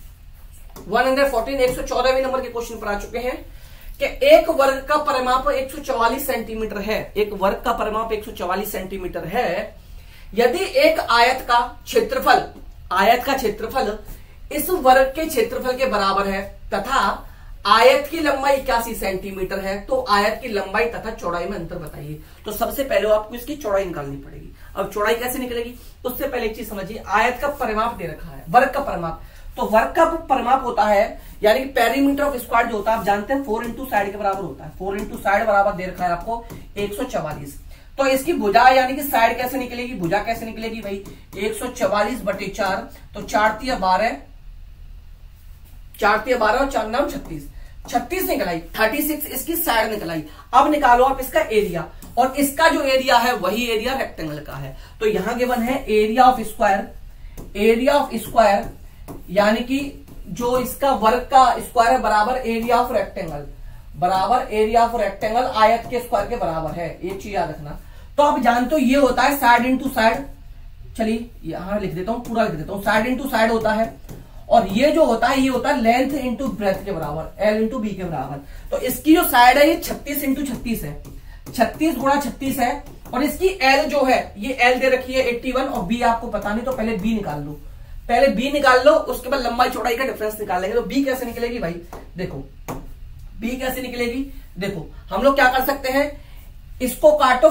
114वें नंबर के क्वेश्चन पर आ चुके हैं कि एक वर्ग का परिमाप 144 सेंटीमीटर है, एक वर्ग का परिमाप 144 सेंटीमीटर है। यदि एक आयत का क्षेत्रफल इस वर्ग के क्षेत्रफल के बराबर है तथा आयत की लंबाई 81 सेंटीमीटर है, तो आयत की लंबाई तथा चौड़ाई में अंतर बताइए। तो सबसे पहले आपको इसकी चौड़ाई निकालनी पड़ेगी। अब चौड़ाई कैसे निकलेगी, उससे पहले एक चीज समझिए, आयत का परिमाप दे रखा है, वर्ग का परिमाप। तो वर्ग का परिमाप होता है यानी कि पेरीमीटर ऑफ स्क्वायर जो होता है, आप जानते हैं 4 इंटू साइड के बराबर होता है, 4 इंटू साइड बराबर दे रखा है आपको 144। तो इसकी भुजा यानी कि साइड कैसे निकलेगी, भुजा कैसे निकलेगी भाई, 144/4, तो 4 तिया 12, 4 तिया 12 और 4 9 36 निकल आई, 36 इसकी साइड निकल आई। अब निकालो आप इसका एरिया, और इसका जो एरिया है वही एरिया रेक्टेंगल का है। तो यहां गिवन है एरिया ऑफ स्क्वायर यानी कि जो इसका वर्ग का स्क्वायर है बराबर एरिया ऑफ रेक्टेंगल, आयत के स्क्वायर के बराबर है। एक चीज याद रखना। तो आप जानते हो ये होता है साइड इंटू साइड, चलिए यहां लिख देता हूं, पूरा लिख देता हूं, साइड इंटू साइड होता है। और ये जो होता है ये होता है लेंथ इंटू ब्रेथ के बराबर, एल इंटू बी के बराबर। तो इसकी जो साइड है ये 36 इंटू 36 है, 36 गुणा 36 है। और इसकी एल जो है ये एल दे रखी है 81 और बी आपको पता नहीं, तो पहले बी निकाल लो, पहले बी निकाल लो, उसके बाद लंबाई चौड़ाई का डिफरेंस निकाल लेंगे। तो बी कैसे निकलेगी भाई, देखो बी कैसे निकलेगी, देखो हम लोग क्या कर सकते हैं, इसको काटो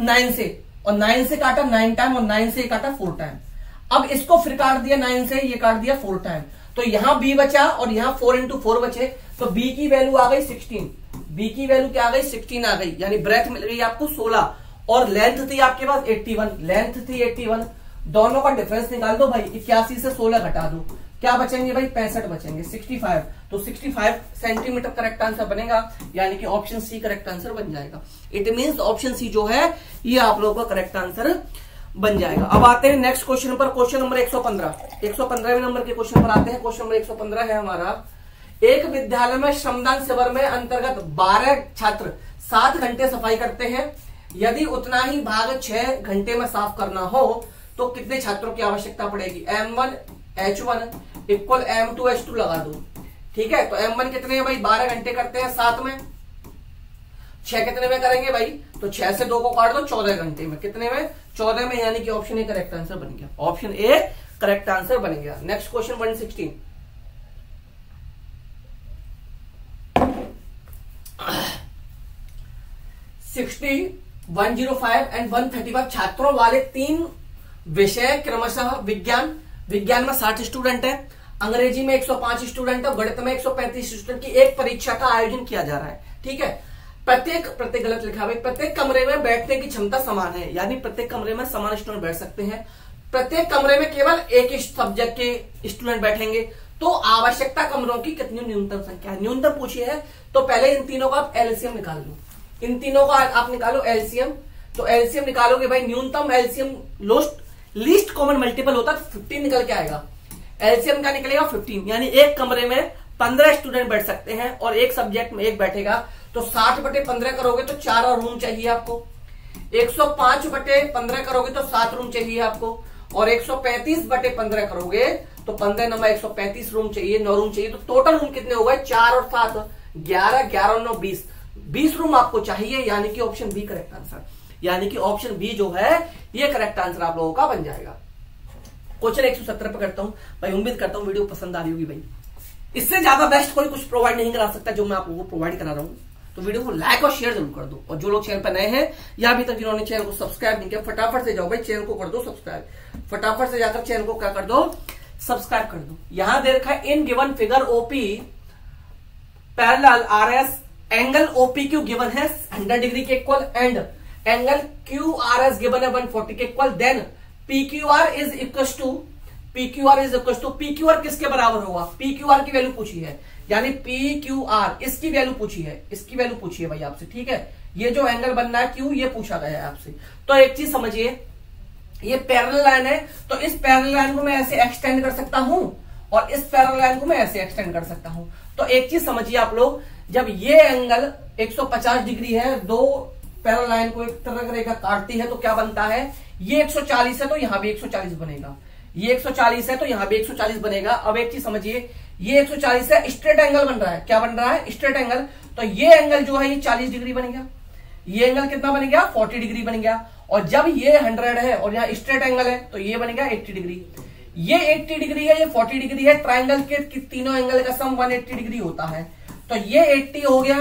9 से, और 9 से काटा 9 टाइम, और 9 से काटा 4 टाइम। अब इसको फिर काट दिया 9 से, ये काट दिया 4 टाइम, तो यहां बी बचा और यहां 4 इंटू 4 बचे, तो बी की वैल्यू आ गई 16, बी की वैल्यू क्या आ गई 16 आ गई, यानी ब्रेथ मिल गई आपको 16 और लेंथ थी आपके पास 81, लेंथ थी 81, दोनों का डिफरेंस निकाल दो भाई, 81 से 16 घटा दो, क्या बचेंगे भाई 65 बचेंगे, 65, तो 65 सेंटीमीटर करेक्ट आंसर बनेगा, यानी कि ऑप्शन सी करेक्ट आंसर बन जाएगा। इट मींस ऑप्शन सी जो है ये आप लोगों का करेक्ट आंसर बन जाएगा। अब आते हैं नेक्स्ट क्वेश्चन पर, क्वेश्चन नंबर 115 नंबर के क्वेश्चन पर आते हैं। क्वेश्चन नंबर 115 है हमारा, एक विद्यालय में श्रमदान शिविर में अंतर्गत 12 छात्र 7 घंटे सफाई करते हैं, यदि उतना ही भाग 6 घंटे में साफ करना हो तो कितने छात्रों की आवश्यकता पड़ेगी। M1 H1 equal M2 H2 लगा दो, ठीक है। तो M1 कितने हैं भाई 12 घंटे करते हैं 7 में, 6 कितने में करेंगे भाई, तो 6 से 2 को काट दो 14 घंटे में, कितने में 14 में, यानी कि ऑप्शन ए करेक्ट आंसर बन गया, ऑप्शन ए करेक्ट आंसर बन गया। नेक्स्ट क्वेश्चन 116, $60, $105 एंड 135 छात्रों वाले 3 विषय क्रमशः विज्ञान में 60 स्टूडेंट है, अंग्रेजी में 105 स्टूडेंट है, गणित में 135 स्टूडेंट की एक परीक्षा का आयोजन किया जा रहा है, ठीक है। प्रत्येक गलत लिखा है, प्रत्येक कमरे में बैठने की क्षमता समान है, यानी प्रत्येक कमरे में समान स्टूडेंट बैठ सकते हैं, प्रत्येक कमरे में केवल एक ही सब्जेक्ट के स्टूडेंट बैठेंगे, तो आवश्यकता कमरों की कितनी न्यूनतम संख्या है, न्यूनतम पूछी है। तो पहले इन तीनों का आप एलसीएम निकाल लो, इन तीनों का आप निकालो एलसीएम, तो एलसीएम निकालोगे भाई, न्यूनतम एलसीएम लीस्ट कॉमन मल्टीपल होता है 15 निकल के आएगा, एलसीएम का निकलेगा 15, यानी एक कमरे में 15 स्टूडेंट बैठ सकते हैं और एक सब्जेक्ट में एक बैठेगा, तो 60/15 करोगे तो 4 और रूम चाहिए आपको, 105/15 करोगे तो 7 रूम चाहिए आपको, और 135/15 करोगे तो 15 नंबर 135 रूम चाहिए, 9 रूम चाहिए, तो टोटल रूम कितने हो गए 4 और 7 11, 11 और 9 20 रूम आपको चाहिए, यानी कि ऑप्शन बी करेक्ट आंसर, यानी कि ऑप्शन बी जो है ये करेक्ट आंसर आप लोगों का बन जाएगा। क्वेश्चन 117 पे करता हूं भाई, उम्मीद करता हूं वीडियो पसंद आ रही होगी भाई, इससे ज्यादा बेस्ट कोई कुछ प्रोवाइड नहीं करा सकता जो मैं आप लोगों को प्रोवाइड करा रहा हूं, तो वीडियो को लाइक और शेयर जरूर कर दो, और जो लोग चैनल पर नए हैं या अभी तक जिन्होंने चैनल को सब्सक्राइब नहीं किया फटाफट से जाओ भाई चैनल को कर दो सब्सक्राइब, फटाफट से जाकर चैनल को क्या कर दो सब्सक्राइब कर दो। यहां दे रखा है in given figure OP parallel RS angle OP Q given है 100 डिग्री के equal and angle Q R S given है 140 के equal, then P Q R is equal to P Q R किसके बराबर होगा, पी क्यू आर की value पूछी है, यानी पी क्यू आर इसकी वैल्यू पूछी है, इसकी वैल्यू पूछी है भाई आपसे, ठीक है। ये जो एंगल बनना है क्यू ये पूछा गया है आपसे। तो एक चीज समझिए, ये पैरेलल लाइन है, तो इस पैरेलल लाइन को मैं ऐसे एक्सटेंड कर सकता हूं और इस पैरेलल लाइन को मैं ऐसे एक्सटेंड कर सकता हूं। तो एक चीज समझिए आप लोग, जब ये एंगल 150 डिग्री है, दो पैरेलल लाइन को एक तरह रेखा काटती है, तो क्या बनता है, ये 140 है तो यहां भी 140 बनेगा, ये 140 है तो यहां भी 140 बनेगा। अब एक चीज समझिए, ये 140 है, स्ट्रेट एंगल बन रहा है, क्या बन रहा है स्ट्रेट एंगल, तो ये एंगल जो है ये 40 डिग्री बन गया, ये एंगल कितना बन गया 40 डिग्री बन गया, और जब ये 100 है और यहाँ स्ट्रेट एंगल है तो ये बन गया 80 डिग्री, ये 80 डिग्री है, ये 40 डिग्री है, ट्राइंगल के तीनों एंगल का सम 180 डिग्री होता है, तो ये 80 हो गया,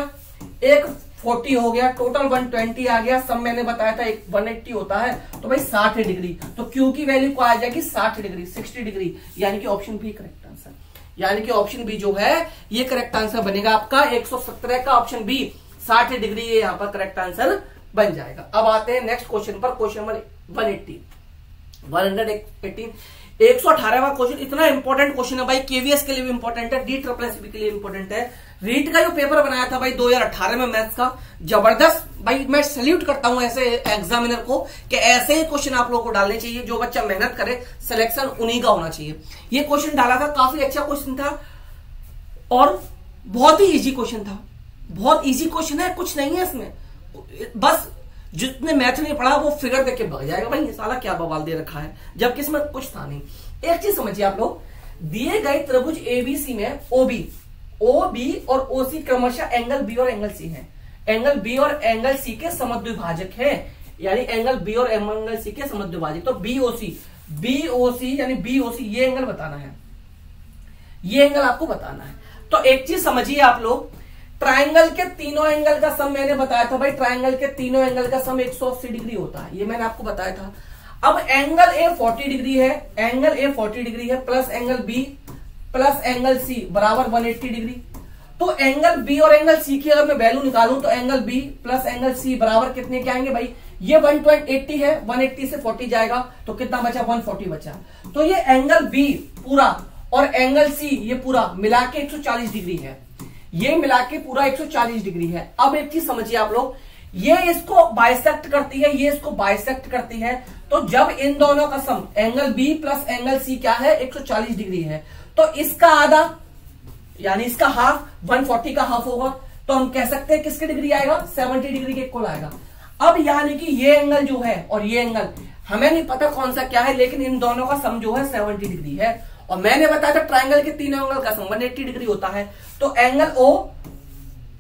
एक 40 हो गया, टोटल 120 आ गया, सब मैंने बताया था एक 180 होता है, तो भाई 60 डिग्री, तो क्यू की वैल्यू को आ जाएगी 60 डिग्री 60 डिग्री, यानी कि ऑप्शन बी करेक्ट आंसर, यानी कि ऑप्शन बी जो है ये करेक्ट आंसर बनेगा आपका 117 का ऑप्शन बी 60 डिग्री, ये यहां पर करेक्ट आंसर बन जाएगा। अब आते हैं नेक्स्ट क्वेश्चन पर, क्वेश्चन नंबर 118 118वां क्वेश्चन, इतना इंपॉर्टेंट क्वेश्चन है भाई, केवीएस के लिए भी इंपॉर्टेंट है, डी SSSB के लिए इंपॉर्टेंट है। रीट का जो पेपर बनाया था भाई 2018 में मैथ्स का, जबरदस्त भाई, मैं सैल्यूट करता हूं ऐसे एग्जामिनर को कि ऐसे ही क्वेश्चन आप लोगों को डालने चाहिए, जो बच्चा मेहनत करे सिलेक्शन उन्हीं का होना चाहिए। ये क्वेश्चन डाला था, काफी अच्छा क्वेश्चन था और बहुत ही इजी क्वेश्चन था, बहुत इजी क्वेश्चन है, कुछ नहीं है इसमें, बस जितने मैथ नहीं पढ़ा वो फिगर देख के भाग जाएगा भाई साला क्या बवाल दे रखा है, जबकि इसमें कुछ था नहीं। एक चीज समझिए आप लोग, दिए गए त्रिभुज एबीसी में ओबी और ओसी क्रमशः एंगल बी और एंगल सी है। एंगल बी और एंगल सी के समद्विभाजक है, यानी एंगल बी और एंगल सी के समद्विभाजक। तो बीओसी यानी बीओसी ये एंगल बताना है, ये एंगल आपको बताना है। तो एक चीज समझिए आप लोग, ट्राइंगल के तीनों एंगल का सम मैंने बताया था भाई, ट्राइंगल के तीनों एंगल का सम 180 डिग्री होता है, ये मैंने आपको बताया था। अब एंगल ए 40 डिग्री है, एंगल ए 40 डिग्री है plus angle B plus angle C बराबर 180 डिग्री। तो एंगल बी और एंगल सी की अगर मैं वैल्यू निकालूं तो angle B plus angle C बराबर कितने के आएंगे भाई, ये 180 है, 180 से 40 जाएगा तो कितना बचा, 140 बचा। तो ये एंगल बी पूरा और एंगल सी ये पूरा मिला के 140 डिग्री है, ये मिला के पूरा 140 डिग्री है। अब एक चीज समझिए आप लोग, ये इसको बाइसेक्ट करती है, ये इसको बाइसेक्ट करती है। तो जब इन दोनों का sum angle B plus angle C क्या है, 140 डिग्री है, तो इसका आधा यानी इसका हाफ 140 का हाफ होगा, तो हम कह सकते हैं किसके डिग्री आएगा, 70 डिग्री के इक्वल आएगा। अब यानी कि ये एंगल जो है और ये एंगल हमें नहीं पता कौन सा क्या है, लेकिन इन दोनों का सम जो है 70 डिग्री है। और मैंने बताया था ट्राइंगल के तीनों एंगल का सम 180 डिग्री होता है। तो एंगल ओ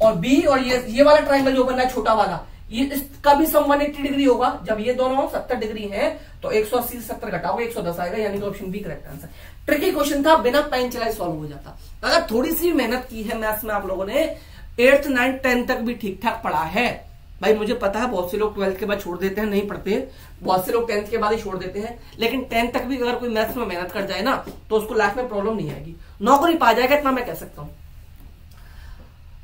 और बी और ये वाला ट्राइंगल जो बना है छोटा वाला, ये इसका भी सम 180 डिग्री होगा। जब ये दोनों 70 डिग्री है तो 180 से 70 घटाओगे 110 आएगा, यानी कि option B correct answer. Tricky question था, बिना पेन चलाए सॉल्व हो जाता। अगर थोड़ी सी मेहनत की है मैथ्स में आप लोगों ने, 8th 9th 10th तक भी ठीक ठाक पढ़ा है भाई। मुझे पता है बहुत से लोग 12th के बाद छोड़ देते हैं, नहीं पढ़ते, बहुत से लोग 10th के बाद ही छोड़ देते हैं, लेकिन 10th तक भी अगर कोई मैथ्स में मेहनत कर जाए ना तो उसको लाइफ में प्रॉब्लम नहीं आएगी, नौकरी पा जाएगा, इतना मैं कह सकता हूं।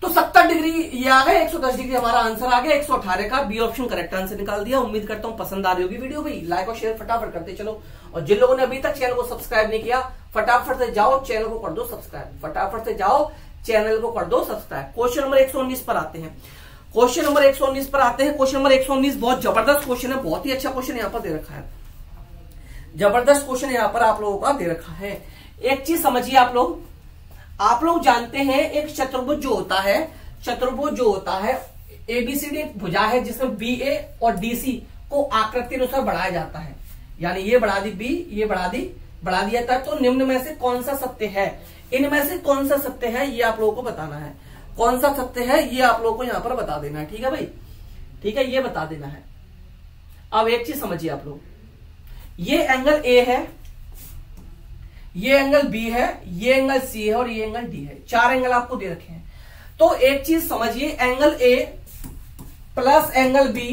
तो 70 डिग्री ये आ गए, 110 डिग्री हमारा आंसर आ गया। 118 का बी ऑप्शन करेक्ट आंसर निकाल दिया। उम्मीद करता हूं पसंद आ रही होगी वीडियो भाई। लाइक और शेयर फटाफट करते चलो, और जिन लोगों ने अभी तक चैनल को सब्सक्राइब नहीं किया फटाफट से जाओ चैनल को कर दो सब्सक्राइब, फटाफट से जाओ चैनल को कर दो सब्सक्राइब। क्वेश्चन नंबर 119 पर आते हैं, क्वेश्चन नंबर 119 पर आते हैं। क्वेश्चन नंबर 119 बहुत जबरदस्त क्वेश्चन है, बहुत ही अच्छा क्वेश्चन यहाँ पर दे रखा है, जबरदस्त क्वेश्चन यहाँ पर आप लोगों का दे रखा है। एक चीज समझिए आप लोग जानते हैं एक चतुर्भुज जो होता है, चतुर्भुज जो होता है एबीसीडी एक भुजा है जिसमें बी ए और डीसी को आकृति अनुसार बढ़ाया जाता है, यानी ये बढ़ा दी बी, ये बढ़ा दिया था। तो निम्न में से कौन सा सत्य है, इनमें से कौन सा सत्य है ये आप लोगों को बताना है। कौन सा सत्य है ये आप लोगों को यहां पर बता देना है, ठीक है भाई, ठीक है, ये बता देना है। अब एक चीज समझिए आप लोग, ये एंगल ए है, ये एंगल बी है, ये एंगल सी है और ये एंगल डी है, 4 एंगल आपको दे रखे हैं। तो एक चीज समझिए, angle A plus angle B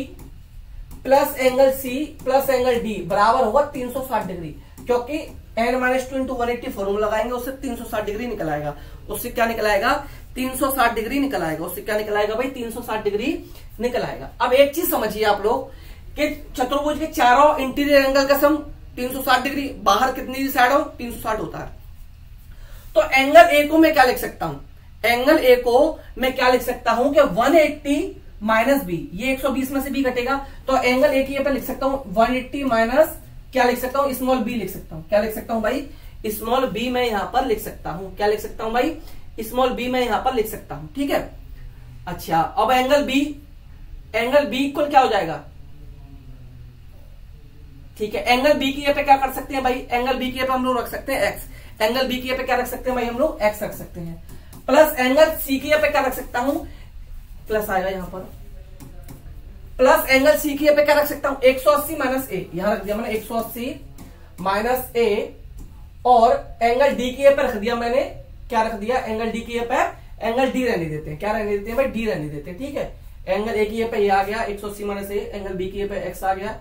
plus angle C plus angle D बराबर होगा 360 डिग्री, क्योंकि n-2 × 180 फॉर्मूला लगाएंगे, उससे 360 डिग्री निकल आएगा। उससे क्या निकल आएगा, 360 डिग्री निकल आएगा। उससे क्या निकल आएगा भाई, 360 डिग्री निकल आएगा। अब एक चीज समझिए आप लोग कि चतुर्भुज के चारों इंटीरियर एंगल का सम 360 डिग्री, बाहर कितनी साइड हो, 360 होता है। तो एंगल ए को मैं क्या लिख सकता हूं, एंगल ए को मैं क्या लिख सकता हूं कि 180 माइनस बी, ये 120 में से बी घटेगा, तो एंगल ए की पे लिख सकता हूं 180 माइनस क्या लिख सकता हूं, स्मॉल बी लिख सकता हूं। क्या लिख सकता हूं भाई, स्मॉल बी मैं यहां पर लिख सकता हूं। क्या लिख सकता हूं भाई, स्मॉल बी मैं यहां पर लिख सकता हूं, ठीक है। अच्छा, अब एंगल बी इक्वल क्या हो जाएगा, ठीक है। एंगल बी की पे क्या कर सकते हैं भाई, एंगल बी की पे हम लोग रख सकते हैं एक्स, एंगल बी की पे क्या रख सकते हैं भाई, हम लोग एक्स रख सकते हैं। प्लस एंगल सी की पे क्या रख सकता हूं, प्लस आएगा यहां पर, प्लस एंगल सी की पे क्या रख सकता हूं, 180 माइनस ए, यहां रख दिया मैंने 180 माइनस ए, और एंगल डी की पे रख दिया मैंने, क्या रख दिया, एंगल डी की पे एंगल डी रहने देते हैं, क्या रहने देते हैं भाई, डी रहने देते हैं, ठीक है। एंगल ए की पे ये आ गया 180 माइनस ए, एंगल बी की पे एक्स आ गया,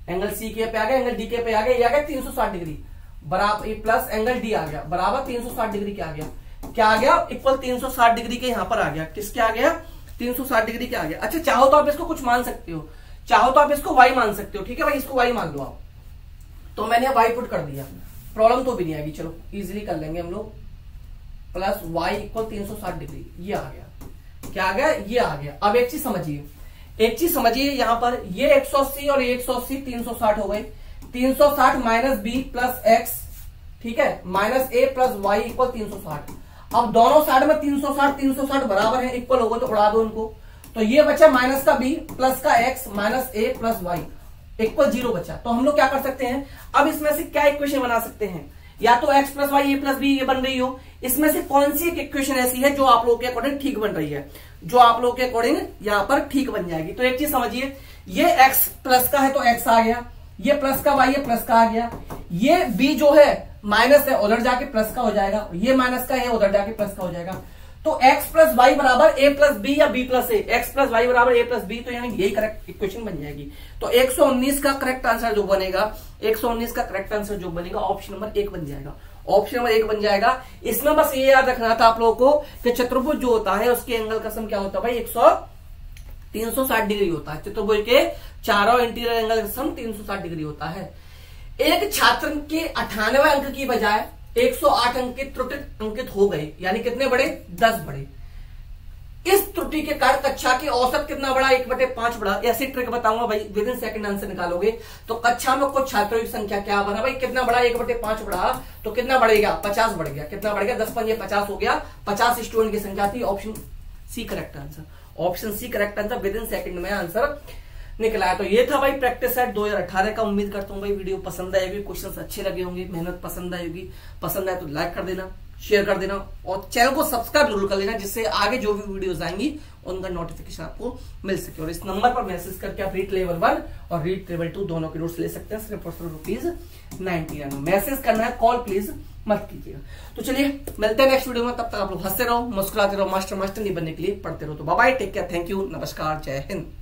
एंगल सी के पे आ गया, एंगल डी के पे आ गया, ये आ गया 360 डिग्री बराबर, प्लस एंगल डी आ गया बराबर 360 डिग्री क्या आ गया इक्वल 360 डिग्री के यहां पर आ गया, किसके आ गया, 360 डिग्री के आ गया। अच्छा, चाहो तो आप इसको कुछ मान सकते हो, चाहो तो आप इसको वाई मान सकते हो, ठीक है भाई, इसको वाई मान लो आप। तो मैंने वाई पुट कर दिया, प्रॉब्लम तो भी नहीं आएगी, चलो इजिली कर लेंगे हम लोग। प्लस वाई इक्वल 360 डिग्री, ये आ गया, क्या आ गया, ये आ गया। अब एक चीज समझिए यहां पर, ये 180 और ये 180 360 हो गए, 360 माइनस बी प्लस एक्स, ठीक है, माइनस ए प्लस वाई इक्वल 360। अब दोनों साइड में 360 बराबर है, इक्वल होगा तो उड़ा दो इनको। तो ये बचा माइनस का बी प्लस का एक्स माइनस ए प्लस वाई इक्वल 0 बचा। तो हम लोग क्या कर सकते हैं, अब इसमें से क्या इक्वेशन बना सकते हैं, या तो x प्लस वाई ए प्लस बी ये बन रही हो, इसमें से कौन सी एक इक्वेशन ऐसी है जो आप लोगों के अकॉर्डिंग ठीक बन रही है, जो आप लोगों के अकॉर्डिंग यहां पर ठीक बन जाएगी। तो एक चीज समझिए, ये x प्लस का है तो x आ गया, ये प्लस का y है प्लस का आ गया, ये b जो है माइनस है उधर जाके प्लस का हो जाएगा, ये माइनस का है उधर जाके प्लस का हो जाएगा। तो x प्लस वाई बराबर a प्लस बी या b प्लस ए, एक्स प्लस वाई बराबर a प्लस बी, तो यानी यही करेक्ट इक्वेशन बन जाएगी। तो 119 का करेक्ट आंसर जो बनेगा, 119 का करेक्ट आंसर जो बनेगा ऑप्शन नंबर 1 बन जाएगा, ऑप्शन नंबर 1 बन जाएगा। इसमें बस ये याद रखना था आप लोगों को कि चतुर्भुज जो होता है उसके एंगल का सम क्या होता है भाई, 360 डिग्री होता है। चतुर्भुज के चारों इंटीरियर एंगल का सम 360 डिग्री होता है। एक छात्र के 98 अंक की बजाय 108 अंक के त्रुटि अंकित हो गए, यानी कितने बढ़े, 10 बढ़े। इस त्रुटि के कारण कक्षा की औसत कितना बढ़ा, 1/5 बढ़ा। ऐसी ट्रिक बताऊंगा भाई, विद इन सेकंड आंसर निकालोगे। तो कक्षा में कुछ छात्रों की संख्या क्या बना भाई, कितना बढ़ा, 1/5 बढ़ा, तो कितना बढ़ेगा, 50 बढ़ गया। कितना बढ़ गया, 10 5 50 हो गया, 50 स्टूडेंट की संख्या थी। Option C correct answer, option C correct answer, within second में आंसर निकला है। तो ये था भाई प्रैक्टिस सेट 2018 का। उम्मीद करता हूँ भाई वीडियो पसंद आएगी, क्वेश्चंस अच्छे लगे होंगे, मेहनत पसंद आएगी। पसंद आए तो लाइक कर देना, शेयर कर देना और चैनल को सब्सक्राइब जरूर कर लेना, जिससे आगे जो भी वीडियोस आएंगी उनका नोटिफिकेशन आपको मिल सके। और इस नंबर पर मैसेज करके आप रीट लेवल 1 और रीट लेवल 2 दोनों के नोट्स ले सकते हैं, सिर्फ ₹90। मैसेज करना है, कॉल प्लीज मत कीजिएगा। तो चलिए मिलते हैं नेक्स्ट वीडियो में, तब तक आप लोग हंसते रहो, मुस्कुराते रहो, मास्टर नहीं बनने के लिए पढ़ते रहो। तो bye bye, take care, thank you, नमस्कार, जय हिंद।